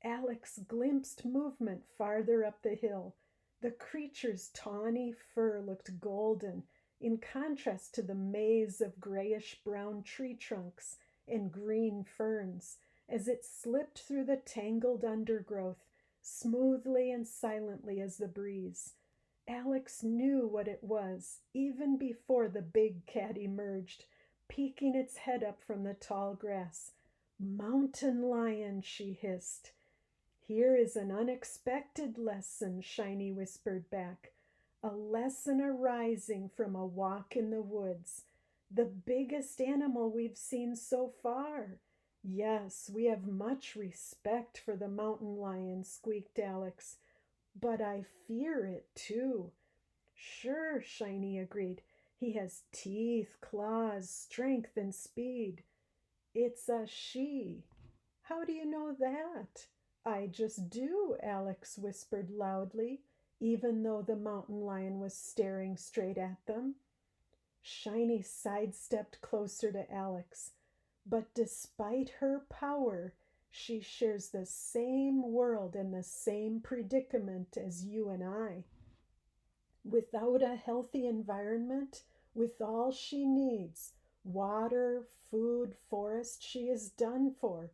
Alex glimpsed movement farther up the hill. The creature's tawny fur looked golden, in contrast to the maze of grayish-brown tree trunks and green ferns, as it slipped through the tangled undergrowth, smoothly and silently as the breeze. Alex knew what it was, even before the big cat emerged, peeking its head up from the tall grass. "Mountain lion," she hissed. "Here is an unexpected lesson," Shiny whispered back. "A lesson arising from a walk in the woods. The biggest animal we've seen so far. Yes, we have much respect for the mountain lion," squeaked Alex. "But I fear it, too." "Sure," Shiny agreed. "He has teeth, claws, strength, and speed." "It's a she." "How do you know that?" "I just do," Alex whispered loudly, even though the mountain lion was staring straight at them. Shiny sidestepped closer to Alex. "But despite her power, she shares the same world and the same predicament as you and I. Without a healthy environment, with all she needs, water, food, forest, she is done for.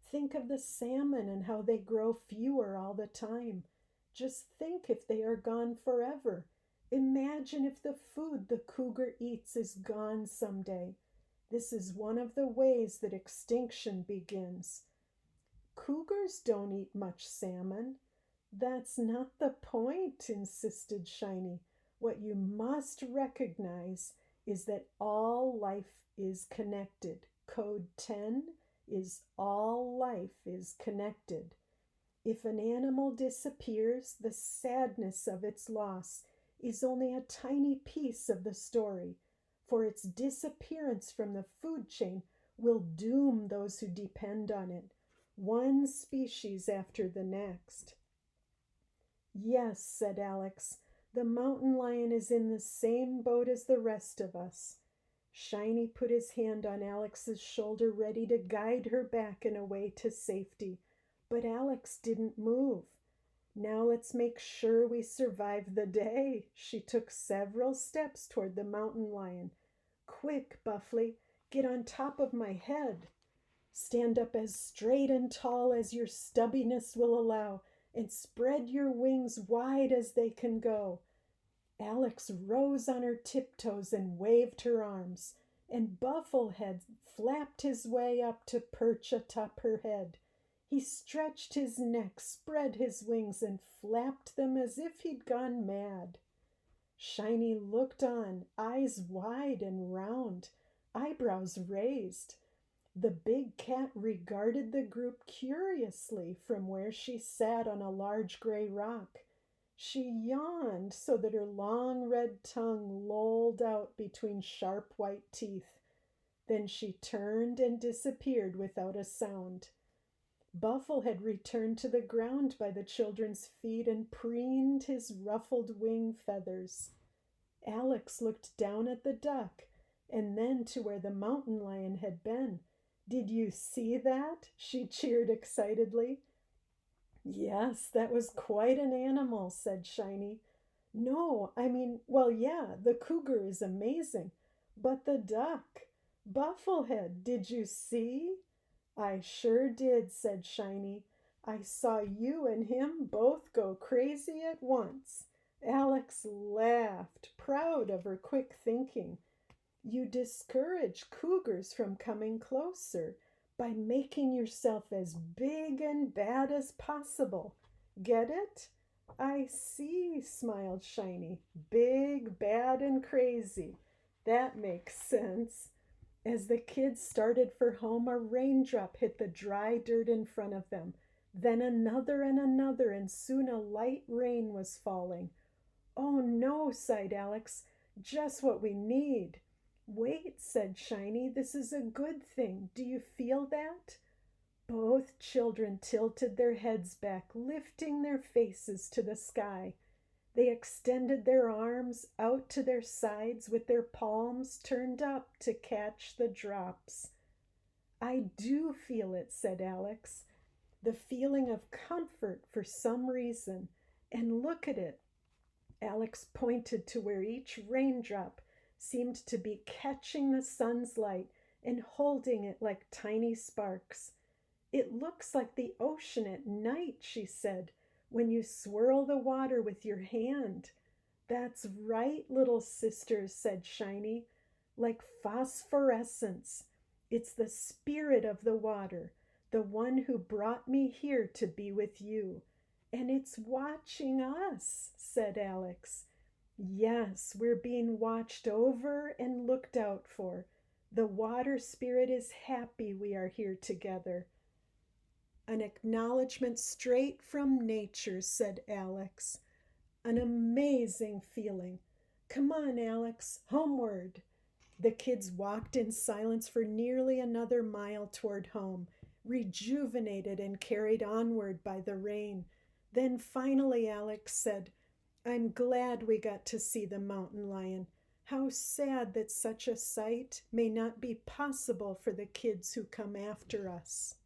Think of the salmon and how they grow fewer all the time. Just think if they are gone forever. Imagine if the food the cougar eats is gone someday. This is one of the ways that extinction begins." "Cougars don't eat much salmon." "That's not the point," insisted Shiny. "What you must recognize is that all life is connected. Code 10 is all life is connected. If an animal disappears, the sadness of its loss is only a tiny piece of the story, for its disappearance from the food chain will doom those who depend on it, one species after the next." "Yes," said Alex, "the mountain lion is in the same boat as the rest of us." Shiny put his hand on Alex's shoulder, ready to guide her back and away to safety, but Alex didn't move. "Now let's make sure we survive the day." She took several steps toward the mountain lion. "Quick, Buffly, get on top of my head. Stand up as straight and tall as your stubbiness will allow, and spread your wings wide as they can go." Alex rose on her tiptoes and waved her arms, and Bufflehead flapped his way up to perch atop her head. He stretched his neck, spread his wings, and flapped them as if he'd gone mad. Shiny looked on, eyes wide and round, eyebrows raised. The big cat regarded the group curiously from where she sat on a large gray rock. She yawned so that her long red tongue lolled out between sharp white teeth. Then she turned and disappeared without a sound. Buffle had returned to the ground by the children's feet and preened his ruffled wing feathers. Alex looked down at the duck and then to where the mountain lion had been. "Did you see that?" she cheered excitedly. "Yes, that was quite an animal," said Shiny. "No, I mean, well, yeah, the cougar is amazing. But the duck, Bufflehead, did you see?" "I sure did," said Shiny. "I saw you and him both go crazy at once." Alex laughed, proud of her quick thinking. "You discourage cougars from coming closer by making yourself as big and bad as possible. Get it?" "I see," smiled Shiny. "Big, bad, and crazy. That makes sense." As the kids started for home, a raindrop hit the dry dirt in front of them. Then another and another, and soon a light rain was falling. "Oh no," sighed Alex. "Just what we need." "Wait," said Shiny. "This is a good thing. Do you feel that?" Both children tilted their heads back, lifting their faces to the sky. They extended their arms out to their sides with their palms turned up to catch the drops. "I do feel it," said Alex. "The feeling of comfort for some reason. And look at it." Alex pointed to where each raindrop seemed to be catching the sun's light and holding it like tiny sparks. "It looks like the ocean at night," she said, "when you swirl the water with your hand." "That's right, little sisters," said Shiny, "like phosphorescence. It's the spirit of the water, the one who brought me here to be with you. And it's watching us," said Alex. "Yes, we're being watched over and looked out for. The water spirit is happy we are here together." "An acknowledgement straight from nature," said Alex. "An amazing feeling. Come on, Alex, homeward." The kids walked in silence for nearly another mile toward home, rejuvenated and carried onward by the rain. Then finally Alex said, "I'm glad we got to see the mountain lion. How sad that such a sight may not be possible for the kids who come after us."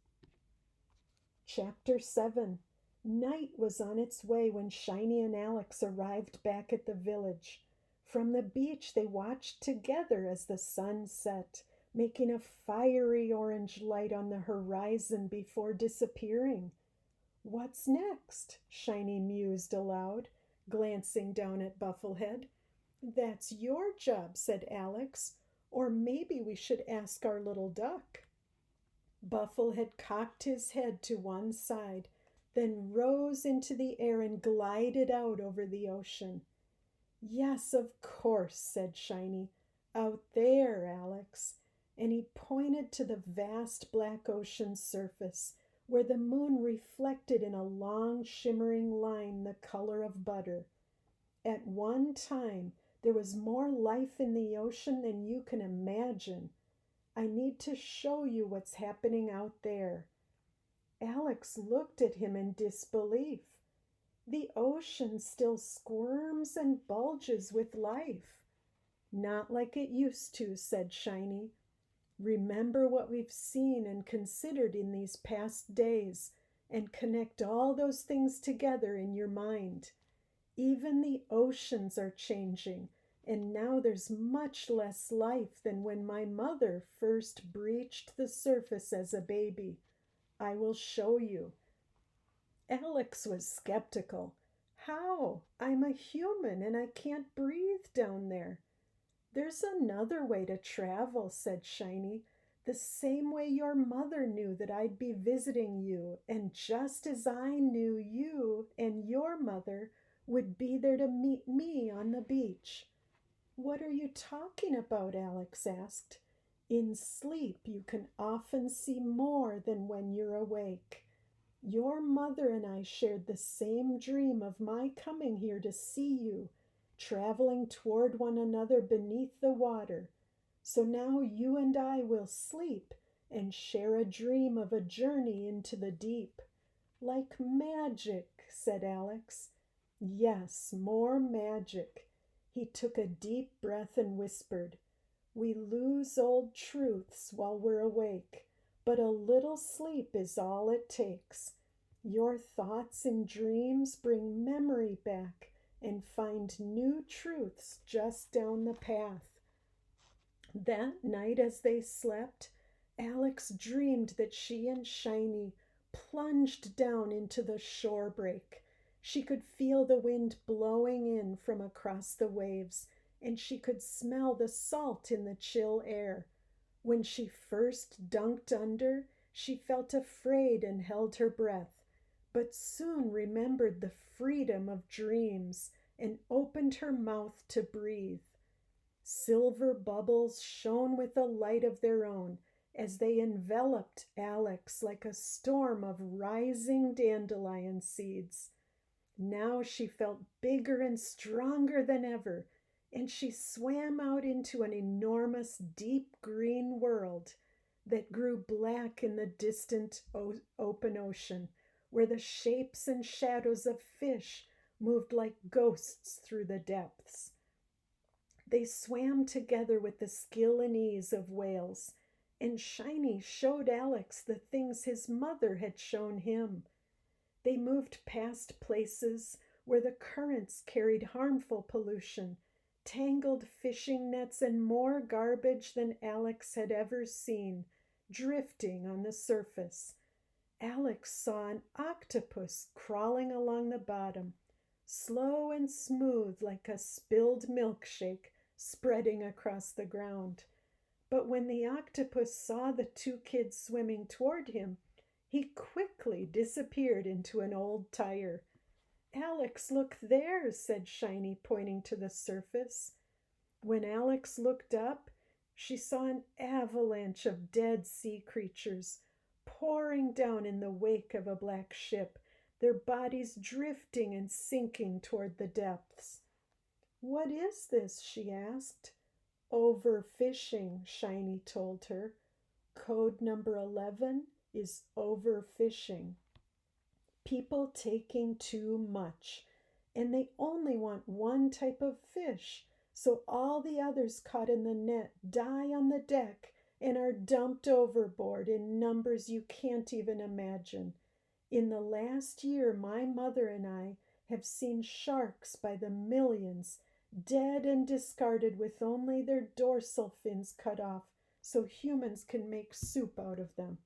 Chapter 7. Night was on its way when Shiny and Alex arrived back at the village. From the beach they watched together as the sun set, making a fiery orange light on the horizon before disappearing. "What's next?" Shiny mused aloud, glancing down at Bufflehead. "That's your job," said Alex. "Or maybe we should ask our little duck." Bufflehead cocked his head to one side, then rose into the air and glided out over the ocean. "Yes, of course," said Shiny. "Out there, Alex." And he pointed to the vast black ocean surface, where the moon reflected in a long shimmering line the color of butter. "At one time, there was more life in the ocean than you can imagine. I need to show you what's happening out there." Alex looked at him in disbelief. "The ocean still squirms and bulges with life." "Not like it used to," said Shiny. "Remember what we've seen and considered in these past days, and connect all those things together in your mind. Even the oceans are changing, and now there's much less life than when my mother first breached the surface as a baby. I will show you." Alex was skeptical. "How? I'm a human and I can't breathe down there." "There's another way to travel," said Shiny. "The same way your mother knew that I'd be visiting you, and just as I knew you and your mother would be there to meet me on the beach." "What are you talking about?" Alex asked. In sleep, you can often see more than when you're awake. Your mother and I shared the same dream of my coming here to see you, traveling toward one another beneath the water. So now you and I will sleep and share a dream of a journey into the deep. Like magic, said Alex. Yes, more magic. He took a deep breath and whispered, we lose old truths while we're awake, but a little sleep is all it takes. Your thoughts and dreams bring memory back and find new truths just down the path. That night as they slept, Alex dreamed that she and Shiny plunged down into the shore break. She could feel the wind blowing in from across the waves, and she could smell the salt in the chill air. When she first dunked under, she felt afraid and held her breath, but soon remembered the freedom of dreams and opened her mouth to breathe. Silver bubbles shone with a light of their own as they enveloped Alex like a storm of rising dandelion seeds. Now she felt bigger and stronger than ever, and she swam out into an enormous deep green world that grew black in the distant open ocean, where the shapes and shadows of fish moved like ghosts through the depths. They swam together with the skill and ease of whales, and Shiny showed Alex the things his mother had shown him. They moved past places where the currents carried harmful pollution, tangled fishing nets, and more garbage than Alex had ever seen, drifting on the surface. Alex saw an octopus crawling along the bottom, slow and smooth like a spilled milkshake spreading across the ground. But when the octopus saw the two kids swimming toward him, he quickly disappeared into an old tire. Alex, look there, said Shiny, pointing to the surface. When Alex looked up, she saw an avalanche of dead sea creatures pouring down in the wake of a black ship, their bodies drifting and sinking toward the depths. What is this? She asked. Overfishing, Shiny told her. Code number 11 is overfishing. People taking too much, and they only want one type of fish, so all the others caught in the net die on the deck and are dumped overboard in numbers you can't even imagine. In the last year, my mother and I have seen sharks by the millions, dead and discarded with only their dorsal fins cut off so humans can make soup out of them.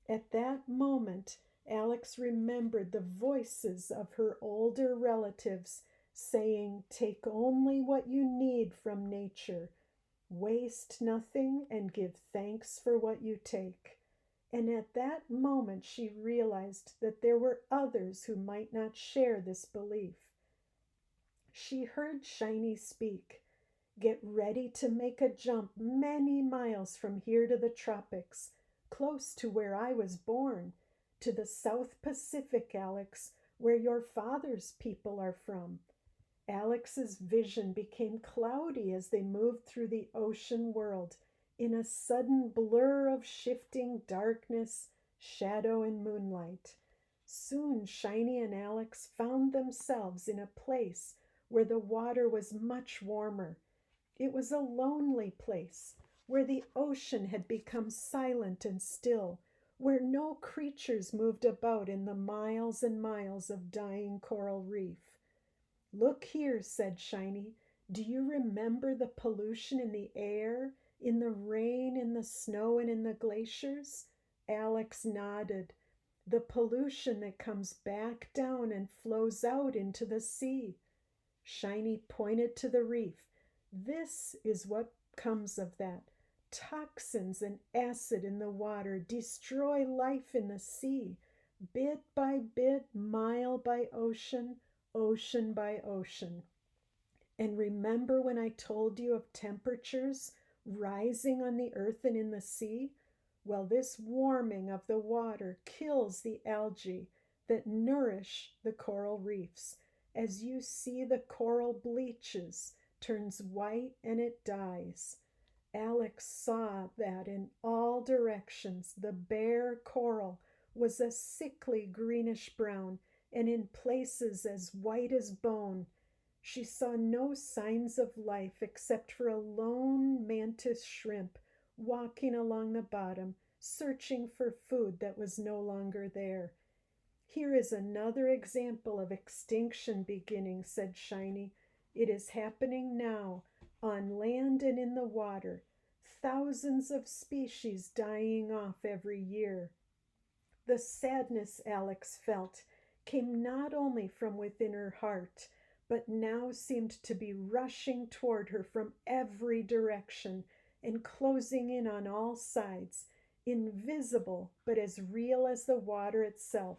At that moment, Alex remembered the voices of her older relatives saying, take only what you need from nature, waste nothing, and give thanks for what you take. And at that moment, she realized that there were others who might not share this belief. She heard Shiny speak. Get ready to make a jump many miles from here to the tropics, close to where I was born, to the South Pacific, Alex, where your father's people are from. Alex's vision became cloudy as they moved through the ocean world in a sudden blur of shifting darkness, shadow, and moonlight. Soon Shiny and Alex found themselves in a place where the water was much warmer. It was a lonely place, where the ocean had become silent and still, where no creatures moved about in the miles and miles of dying coral reef. Look here, said Shiny. Do you remember the pollution in the air, in the rain, in the snow, and in the glaciers? Alex nodded. The pollution that comes back down and flows out into the sea. Shiny pointed to the reef. This is what comes of that. Toxins and acid in the water destroy life in the sea. Bit by bit, mile by ocean, ocean by ocean. And remember when I told you of temperatures rising on the earth and in the sea? Well, this warming of the water kills the algae that nourish the coral reefs. As you see, the coral bleaches, turns white, and it dies. Alex saw that in all directions the bare coral was a sickly greenish brown, and in places as white as bone. She saw no signs of life except for a lone mantis shrimp walking along the bottom, searching for food that was no longer there. Here is another example of extinction beginning, said Shiny. It is happening now, on land and in the water. Thousands of species dying off every year. The sadness Alex felt came not only from within her heart, but now seemed to be rushing toward her from every direction and closing in on all sides, invisible but as real as the water itself.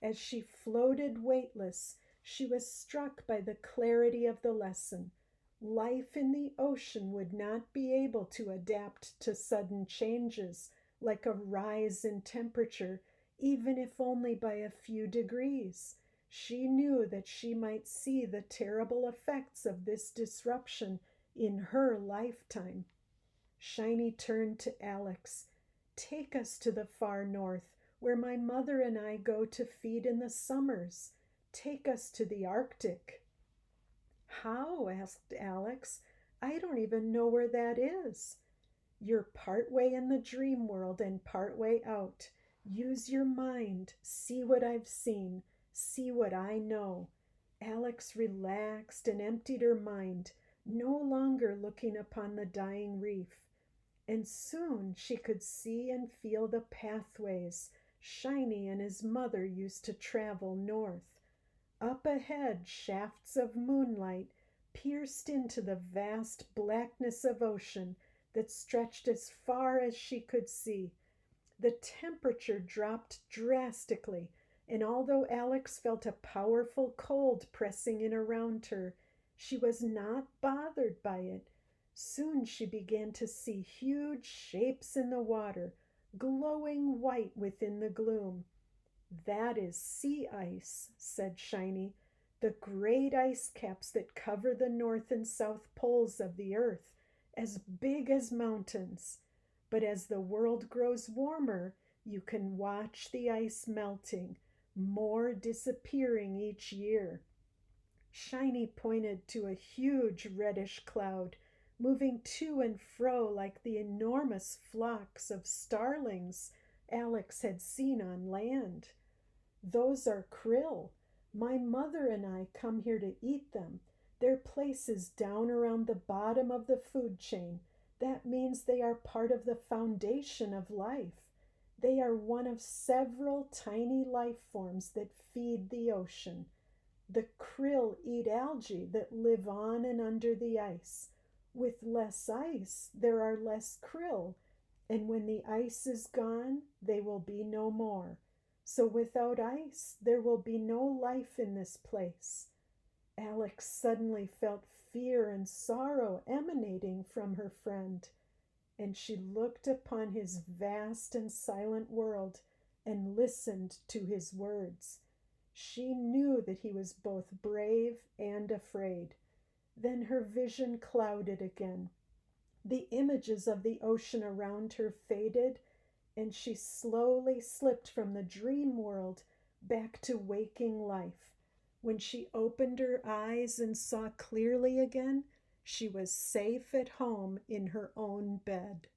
As she floated weightless, she was struck by the clarity of the lesson. Life in the ocean would not be able to adapt to sudden changes, like a rise in temperature, even if only by a few degrees. She knew that she might see the terrible effects of this disruption in her lifetime. Shiny turned to Alex. Take us to the far north, where my mother and I go to feed in the summers. Take us to the Arctic. How? Asked Alex. I don't even know where that is. You're partway in the dream world and partway out. Use your mind. See what I've seen. See what I know. Alex relaxed and emptied her mind, no longer looking upon the dying reef. And soon she could see and feel the pathways Shiny and his mother used to travel north. Up ahead, shafts of moonlight pierced into the vast blackness of ocean that stretched as far as she could see. The temperature dropped drastically, and although Alex felt a powerful cold pressing in around her, she was not bothered by it. Soon she began to see huge shapes in the water, glowing white within the gloom. That is sea ice, said Shiny, the great ice caps that cover the north and south poles of the earth, as big as mountains. But as the world grows warmer, you can watch the ice melting, more disappearing each year. Shiny pointed to a huge reddish cloud, moving to and fro like the enormous flocks of starlings Alex had seen on land. Those are krill. My mother and I come here to eat them. Their place is down around the bottom of the food chain. That means they are part of the foundation of life. They are one of several tiny life forms that feed the ocean. The krill eat algae that live on and under the ice. With less ice, there are less krill, and when the ice is gone, they will be no more. So without ice, there will be no life in this place. Alex suddenly felt fear and sorrow emanating from her friend, and she looked upon his vast and silent world and listened to his words. She knew that he was both brave and afraid. Then her vision clouded again. The images of the ocean around her faded, and she slowly slipped from the dream world back to waking life. When she opened her eyes and saw clearly again, she was safe at home in her own bed.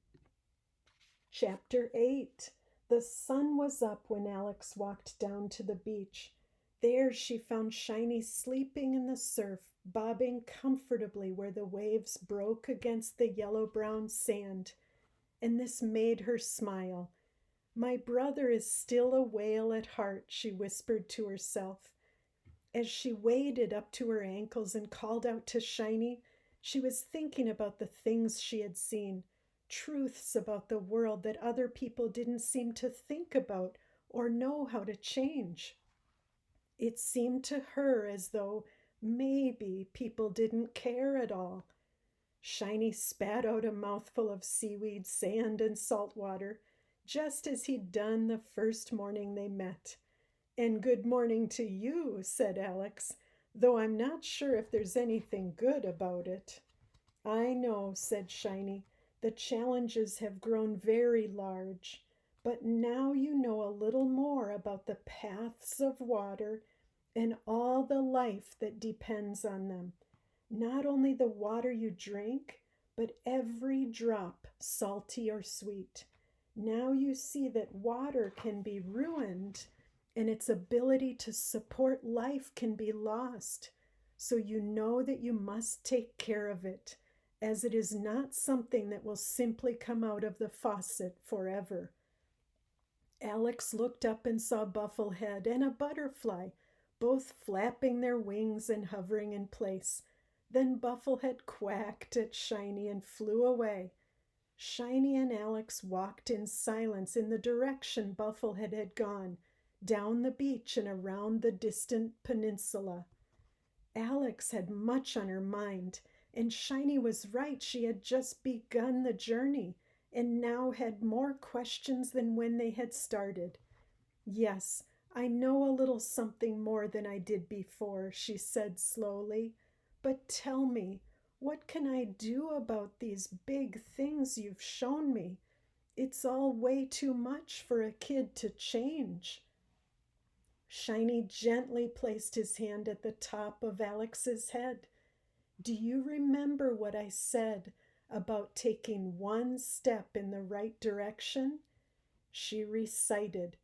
Chapter 8. The sun was up when Alex walked down to the beach. There she found Shiny sleeping in the surf, bobbing comfortably where the waves broke against the yellow-brown sand. And this made her smile. My brother is still a whale at heart, she whispered to herself. As she waded up to her ankles and called out to Shiny, she was thinking about the things she had seen, truths about the world that other people didn't seem to think about or know how to change. It seemed to her as though maybe people didn't care at all. Shiny spat out a mouthful of seaweed, sand, and salt water, just as he'd done the first morning they met. "And good morning to you," said Alex, "though I'm not sure if there's anything good about it." "I know," said Shiny. "The challenges have grown very large. But now you know a little more about the paths of water and all the life that depends on them. Not only the water you drink, but every drop, salty or sweet. Now you see that water can be ruined and its ability to support life can be lost. So you know that you must take care of it, as it is not something that will simply come out of the faucet forever." Alex looked up and saw Bufflehead and a butterfly, both flapping their wings and hovering in place. Then Bufflehead quacked at Shiny and flew away. Shiny and Alex walked in silence in the direction Bufflehead had gone, down the beach and around the distant peninsula. Alex had much on her mind, and Shiny was right. She had just begun the journey and now had more questions than when they had started. "Yes, I know a little something more than I did before," she said slowly. "But tell me, what can I do about these big things you've shown me? It's all way too much for a kid to change." Shiny gently placed his hand at the top of Alex's head. "Do you remember what I said about taking one step in the right direction?" She recited,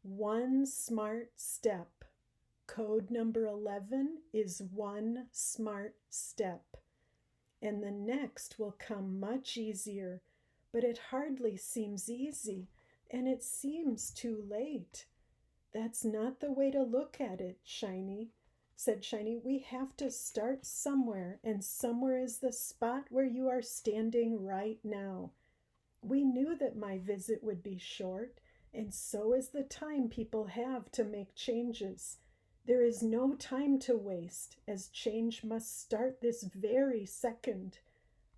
"One smart step. Code number 11 is one smart step. And the next will come much easier, but it hardly seems easy, and it seems too late." "That's not the way to look at it, Shiny," said Shiny. "We have to start somewhere, and somewhere is the spot where you are standing right now. We knew that my visit would be short, and so is the time people have to make changes. There is no time to waste, as change must start this very second.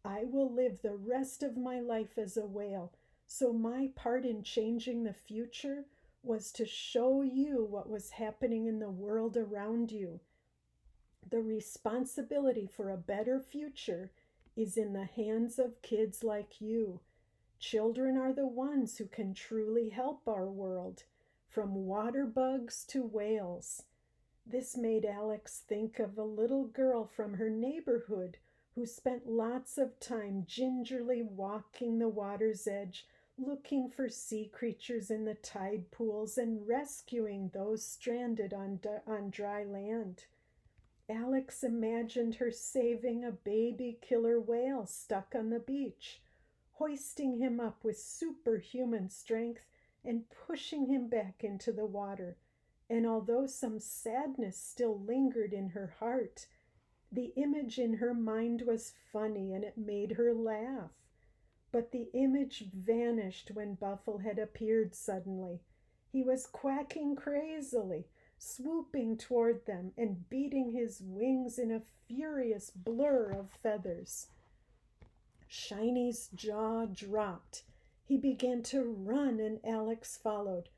I will live the rest of my life as a whale, so my part in changing the future was to show you what was happening in the world around you. The responsibility for a better future is in the hands of kids like you. Children are the ones who can truly help our world, from water bugs to whales." This made Alex think of a little girl from her neighborhood who spent lots of time gingerly walking the water's edge, looking for sea creatures in the tide pools and rescuing those stranded on dry land. Alex imagined her saving a baby killer whale stuck on the beach, hoisting him up with superhuman strength and pushing him back into the water. And although some sadness still lingered in her heart, the image in her mind was funny and it made her laugh. But the image vanished when Bufflehead appeared suddenly. He was quacking crazily, swooping toward them and beating his wings in a furious blur of feathers. Shiny's jaw dropped. He began to run and Alex followed.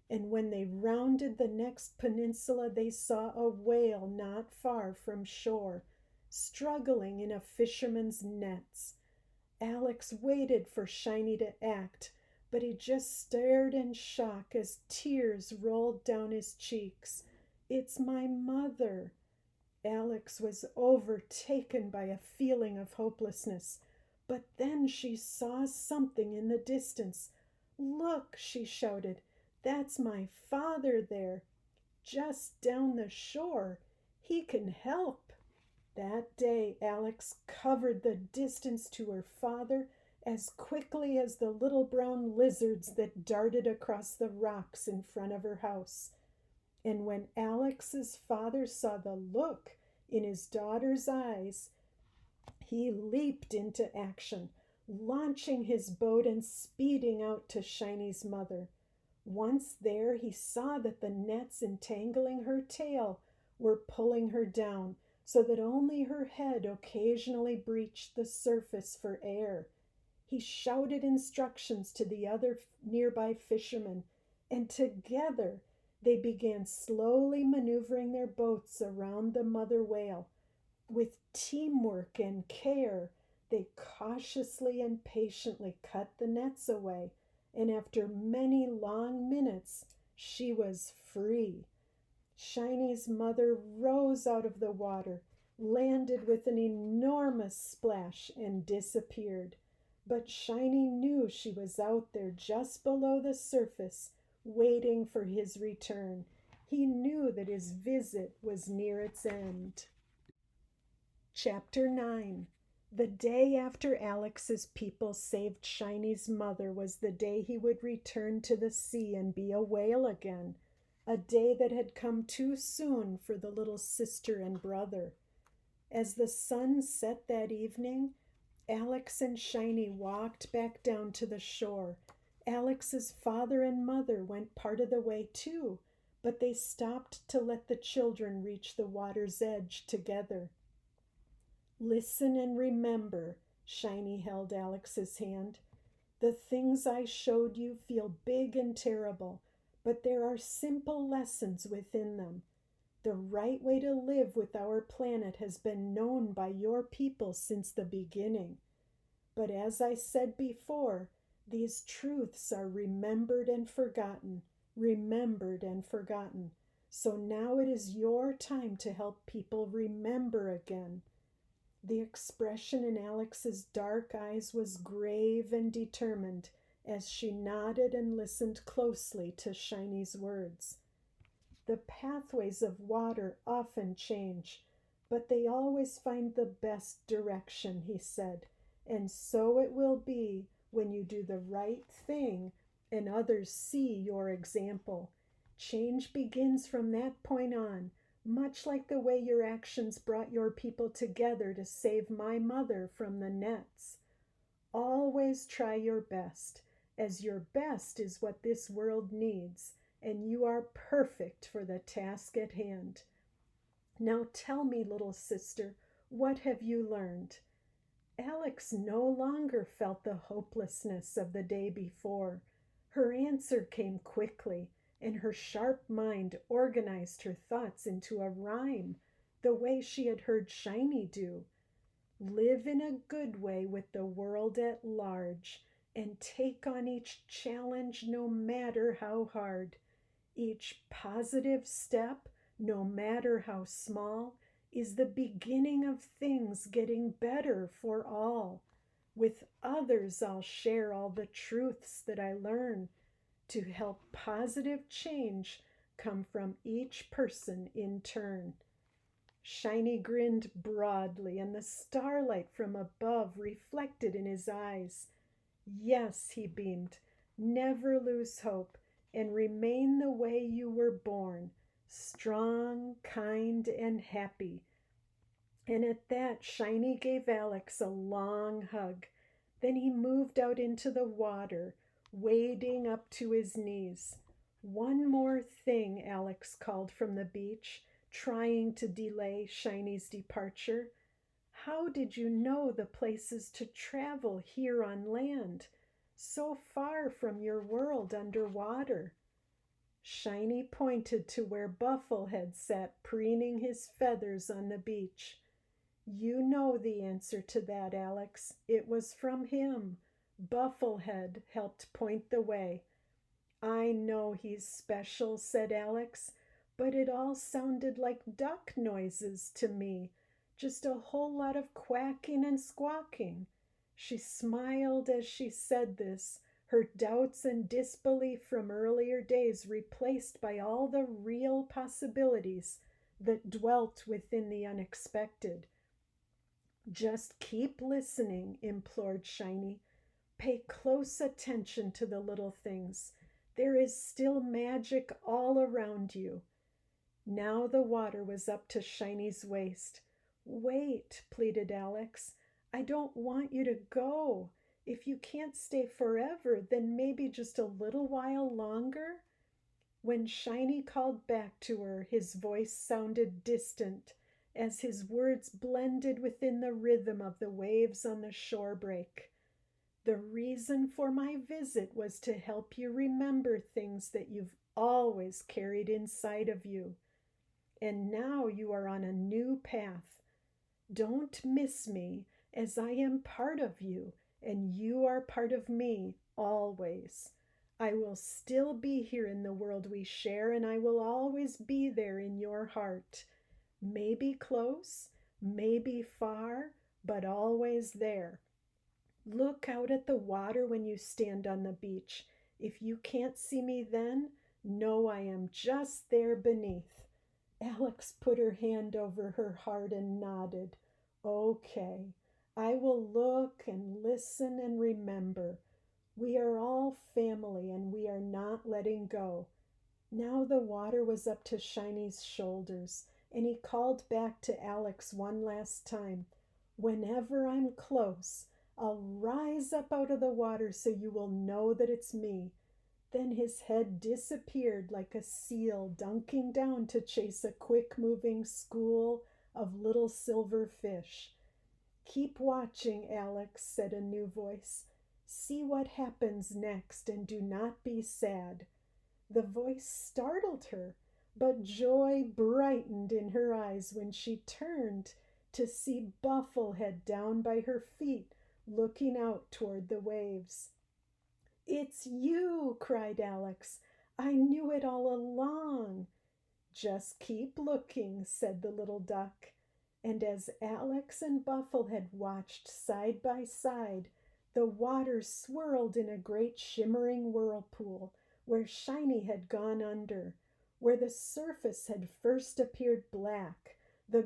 And when they rounded the next peninsula, they saw a whale not far from shore, struggling in a fisherman's nets. Alex waited for Shiny to act, but he just stared in shock as tears rolled down his cheeks. "It's my mother." Alex was overtaken by a feeling of hopelessness, but then she saw something in the distance. "Look," she shouted, "that's my father there, just down the shore. He can help." That day, Alex covered the distance to her father as quickly as the little brown lizards that darted across the rocks in front of her house. And when Alex's father saw the look in his daughter's eyes, he leaped into action, launching his boat and speeding out to Shiny's mother. Once there, he saw that the nets entangling her tail were pulling her down, so that only her head occasionally breached the surface for air. He shouted instructions to the other nearby fishermen, and together they began slowly maneuvering their boats around the mother whale. With teamwork and care, they cautiously and patiently cut the nets away, and after many long minutes, she was free. Shiny's mother rose out of the water, landed with an enormous splash, and disappeared. But Shiny knew she was out there just below the surface, waiting for his return. He knew that his visit was near its end. Chapter 9. The day after Alex's people saved Shiny's mother was the day he would return to the sea and be a whale again, a day that had come too soon for the little sister and brother. As the sun set that evening, Alex and Shiny walked back down to the shore. Alex's father and mother went part of the way too, but they stopped to let the children reach the water's edge together. Listen and remember, Shiny held Alex's hand. The things I showed you feel big and terrible, but there are simple lessons within them. The right way to live with our planet has been known by your people since the beginning. But as I said before, these truths are remembered and forgotten, remembered and forgotten. So now it is your time to help people remember again. The expression in Alex's dark eyes was grave and determined as she nodded and listened closely to Shiny's words. The pathways of water often change, but they always find the best direction, he said, and so it will be when you do the right thing and others see your example. Change begins from that point on, much like the way your actions brought your people together to save my mother from the nets. Always try your best, as your best is what this world needs, and you are perfect for the task at hand. Now tell me, little sister, what have you learned? Alex no longer felt the hopelessness of the day before. Her answer came quickly, and her sharp mind organized her thoughts into a rhyme, the way she had heard Shiny do. Live in a good way with the world at large, and take on each challenge no matter how hard. Each positive step, no matter how small, is the beginning of things getting better for all. With others, I'll share all the truths that I learn to help positive change come from each person in turn. Shiny grinned broadly, and the starlight from above reflected in his eyes. Yes, he beamed, never lose hope, and remain the way you were born, strong, kind, and happy. And at that, Shiny gave Alex a long hug. Then he moved out into the water, wading up to his knees. One more thing, Alex called from the beach, trying to delay Shiny's departure. How did you know the places to travel here on land, so far from your world underwater? Shiny pointed to where Bufflehead sat preening his feathers on the beach. You know the answer to that, Alex. It was from him. Bufflehead helped point the way. I know he's special, said Alex, but it all sounded like duck noises to me. Just a whole lot of quacking and squawking. She smiled as she said this, her doubts and disbelief from earlier days replaced by all the real possibilities that dwelt within the unexpected. Just keep listening, implored Shiny. Pay close attention to the little things. There is still magic all around you. Now the water was up to Shiny's waist. Wait, pleaded Alex. I don't want you to go. If you can't stay forever, then maybe just a little while longer. When Shiny called back to her, his voice sounded distant, as his words blended within the rhythm of the waves on the shore break. The reason for my visit was to help you remember things that you've always carried inside of you. And now you are on a new path. Don't miss me, as I am part of you, and you are part of me always. I will still be here in the world we share, and I will always be there in your heart. Maybe close, maybe far, but always there. Look out at the water when you stand on the beach. If you can't see me then, know I am just there beneath. Alex put her hand over her heart and nodded. Okay, I will look and listen and remember. We are all family and we are not letting go. Now the water was up to Shiny's shoulders, and he called back to Alex one last time. Whenever I'm close, I'll rise up out of the water so you will know that it's me. Then his head disappeared like a seal dunking down to chase a quick-moving school of little silver fish. Keep watching, Alex, said a new voice. See what happens next and do not be sad. The voice startled her, but joy brightened in her eyes when she turned to see Bufflehead down by her feet, looking out toward the waves. It's you, cried Alex. I knew it all along. Just keep looking, said the little duck. And as Alex and Bufflehead watched side by side, the water swirled in a great shimmering whirlpool where Shiny had gone under, where the surface had first appeared black. The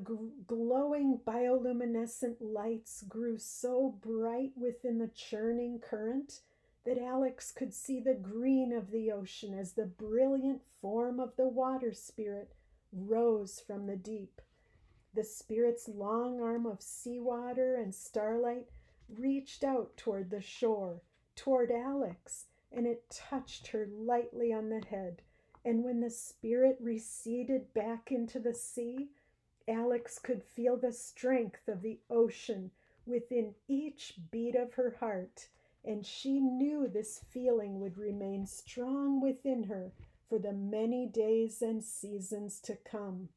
glowing bioluminescent lights grew so bright within the churning current that Alex could see the green of the ocean as the brilliant form of the water spirit rose from the deep. The spirit's long arm of seawater and starlight reached out toward the shore, toward Alex, and it touched her lightly on the head. And when the spirit receded back into the sea, Alex could feel the strength of the ocean within each beat of her heart, and she knew this feeling would remain strong within her for the many days and seasons to come.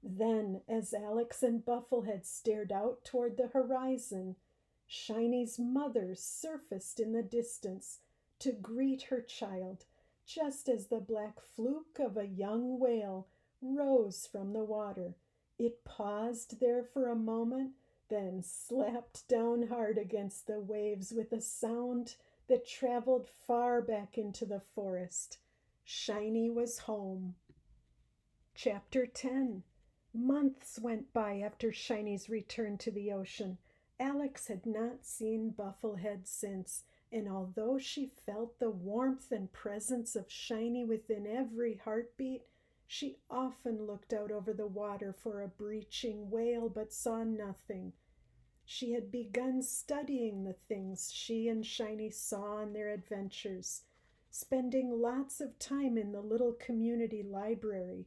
Then, as Alex and Bufflehead stared out toward the horizon, Shiny's mother surfaced in the distance to greet her child, just as the black fluke of a young whale rose from the water. It paused there for a moment, then slapped down hard against the waves with a sound that traveled far back into the forest. Shiny was home. Chapter 10. Months went by after Shiny's return to the ocean. Alex had not seen Bufflehead since, and although she felt the warmth and presence of Shiny within every heartbeat, she often looked out over the water for a breaching whale but saw nothing. She had begun studying the things she and Shiny saw on their adventures, spending lots of time in the little community library.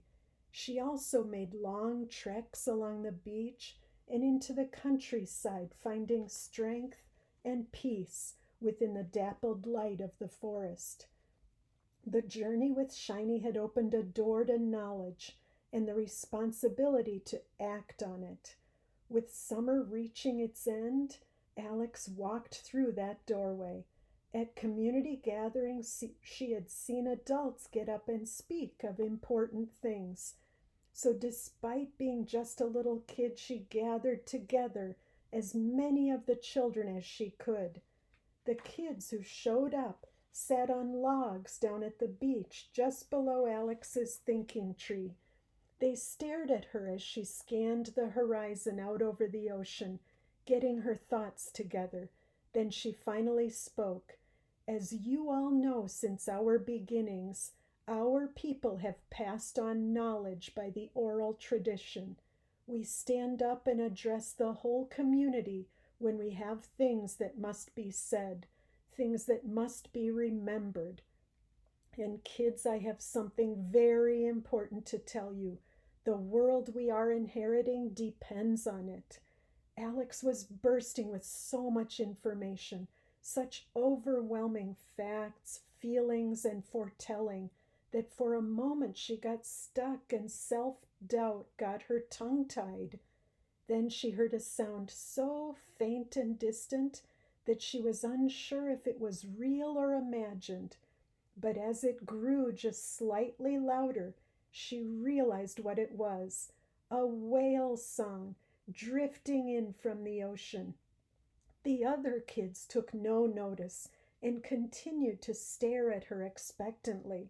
She also made long treks along the beach and into the countryside, finding strength and peace within the dappled light of the forest. The journey with Shiny had opened a door to knowledge and the responsibility to act on it. With summer reaching its end, Alex walked through that doorway. At community gatherings, she had seen adults get up and speak of important things. So despite being just a little kid, she gathered together as many of the children as she could. The kids who showed up sat on logs down at the beach just below Alex's thinking tree. They stared at her as she scanned the horizon out over the ocean, getting her thoughts together. Then she finally spoke. As you all know, since our beginnings, our people have passed on knowledge by the oral tradition. We stand up and address the whole community when we have things that must be said, things that must be remembered. And kids, I have something very important to tell you. The world we are inheriting depends on it. Alex was bursting with so much information, such overwhelming facts, feelings, and foretelling that for a moment she got stuck and self doubt got her tongue tied. Then she heard a sound so faint and distant that she was unsure if it was real or imagined. But as it grew just slightly louder, she realized what it was: a whale song drifting in from the ocean. The other kids took no notice and continued to stare at her expectantly.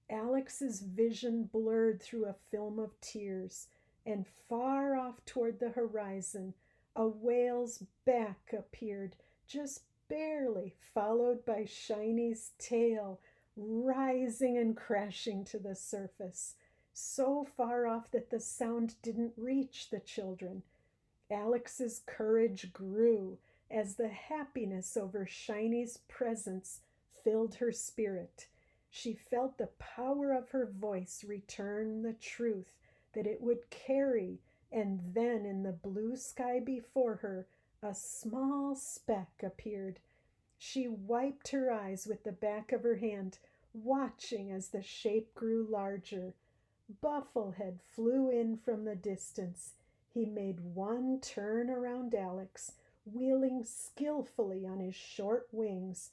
Alex's vision blurred through a film of tears, and far off toward the horizon, a whale's back appeared, just barely, followed by Shiny's tail, rising and crashing to the surface, so far off that the sound didn't reach the children. Alex's courage grew as the happiness over Shiny's presence filled her spirit. She felt the power of her voice return the truth that it would carry, and then in the blue sky before her, a small speck appeared. She wiped her eyes with the back of her hand, watching as the shape grew larger. Bufflehead flew in from the distance. He made one turn around Alex, wheeling skillfully on his short wings,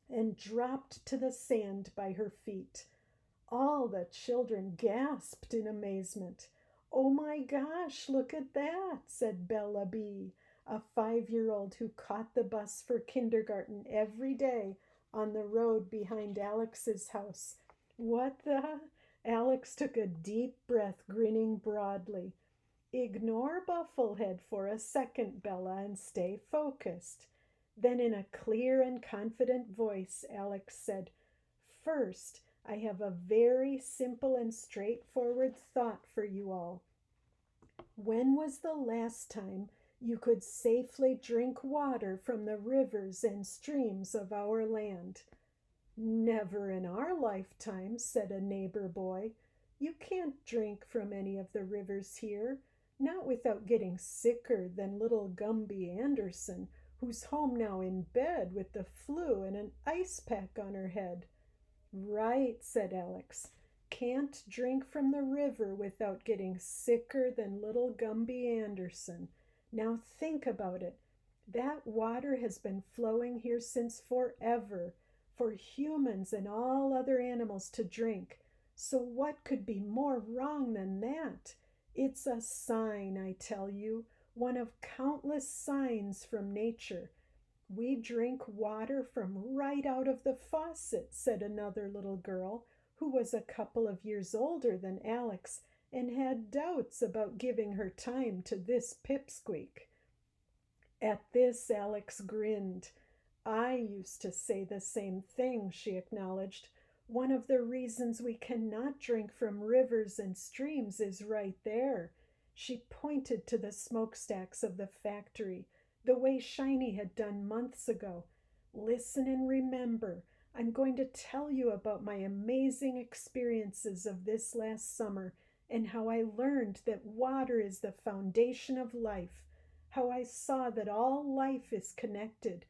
and dropped to the sand by her feet. All the children gasped in amazement. "Oh my gosh, look at that," said Bella B., a 5-year-old who caught the bus for kindergarten every day on the road behind Alex's house. "What the?" Alex took a deep breath, grinning broadly. "Ignore Bufflehead for a second, Bella, and stay focused." Then in a clear and confident voice, Alex said, "First, I have a very simple and straightforward thought for you all. When was the last time you could safely drink water from the rivers and streams of our land?" "Never in our lifetime," said a neighbor boy. "You can't drink from any of the rivers here, not without getting sicker than little Gumby Anderson, who's home now in bed with the flu and an ice pack on her head." "Right," said Alex. "Can't drink from the river without getting sicker than little Gumby Anderson. Now think about it. That water has been flowing here since forever, for humans and all other animals to drink. So what could be more wrong than that? It's a sign, I tell you, one of countless signs from nature. We drink water from right out of the faucet," said another little girl who was a couple of years older than Alex and had doubts about giving her time to this pipsqueak. At this, Alex grinned. "I used to say the same thing," she acknowledged. "One of the reasons we cannot drink from rivers and streams is right there." She pointed to the smokestacks of the factory, the way Shiny had done months ago. "Listen and remember. I'm going to tell you about my amazing experiences of this last summer and how I learned that water is the foundation of life, how I saw that all life is connected.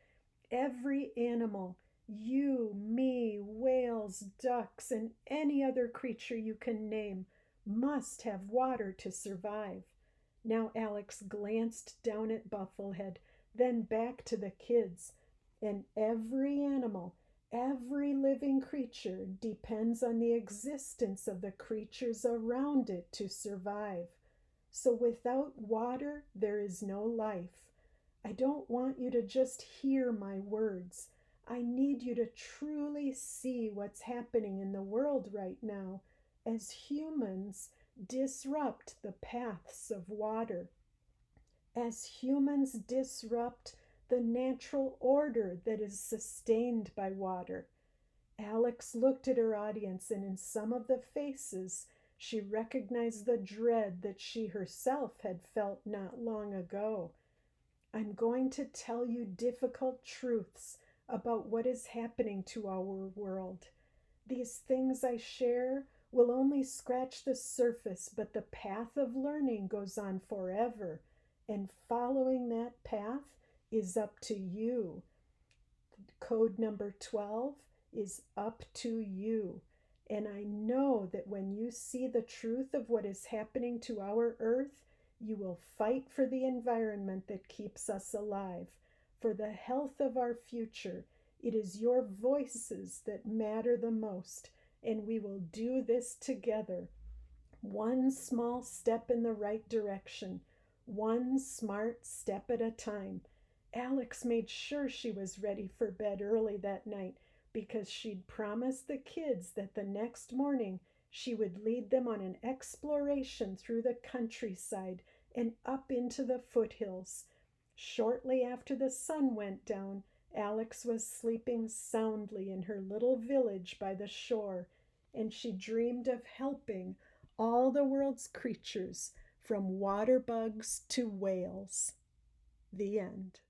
Every animal, you, me, whales, ducks, and any other creature you can name, must have water to survive." Now Alex glanced down at Bufflehead, then back to the kids. "And every animal, every living creature depends on the existence of the creatures around it to survive. So without water, there is no life. I don't want you to just hear my words. I need you to truly see what's happening in the world right now as humans disrupt the paths of water, as humans disrupt the natural order that is sustained by water." Alex looked at her audience, and in some of the faces, she recognized the dread that she herself had felt not long ago. "I'm going to tell you difficult truths about what is happening to our world. These things I share will only scratch the surface, but the path of learning goes on forever. And following that path is up to you. Code number 12 is up to you. And I know that when you see the truth of what is happening to our earth, you will fight for the environment that keeps us alive, for the health of our future. It is your voices that matter the most, and we will do this together. One small step in the right direction, one smart step at a time. Alex made sure she was ready for bed early that night because she'd promised the kids that the next morning she would lead them on an exploration through the countryside and up into the foothills. Shortly after the sun went down, Alex was sleeping soundly in her little village by the shore, and she dreamed of helping all the world's creatures, from water bugs to whales. The end.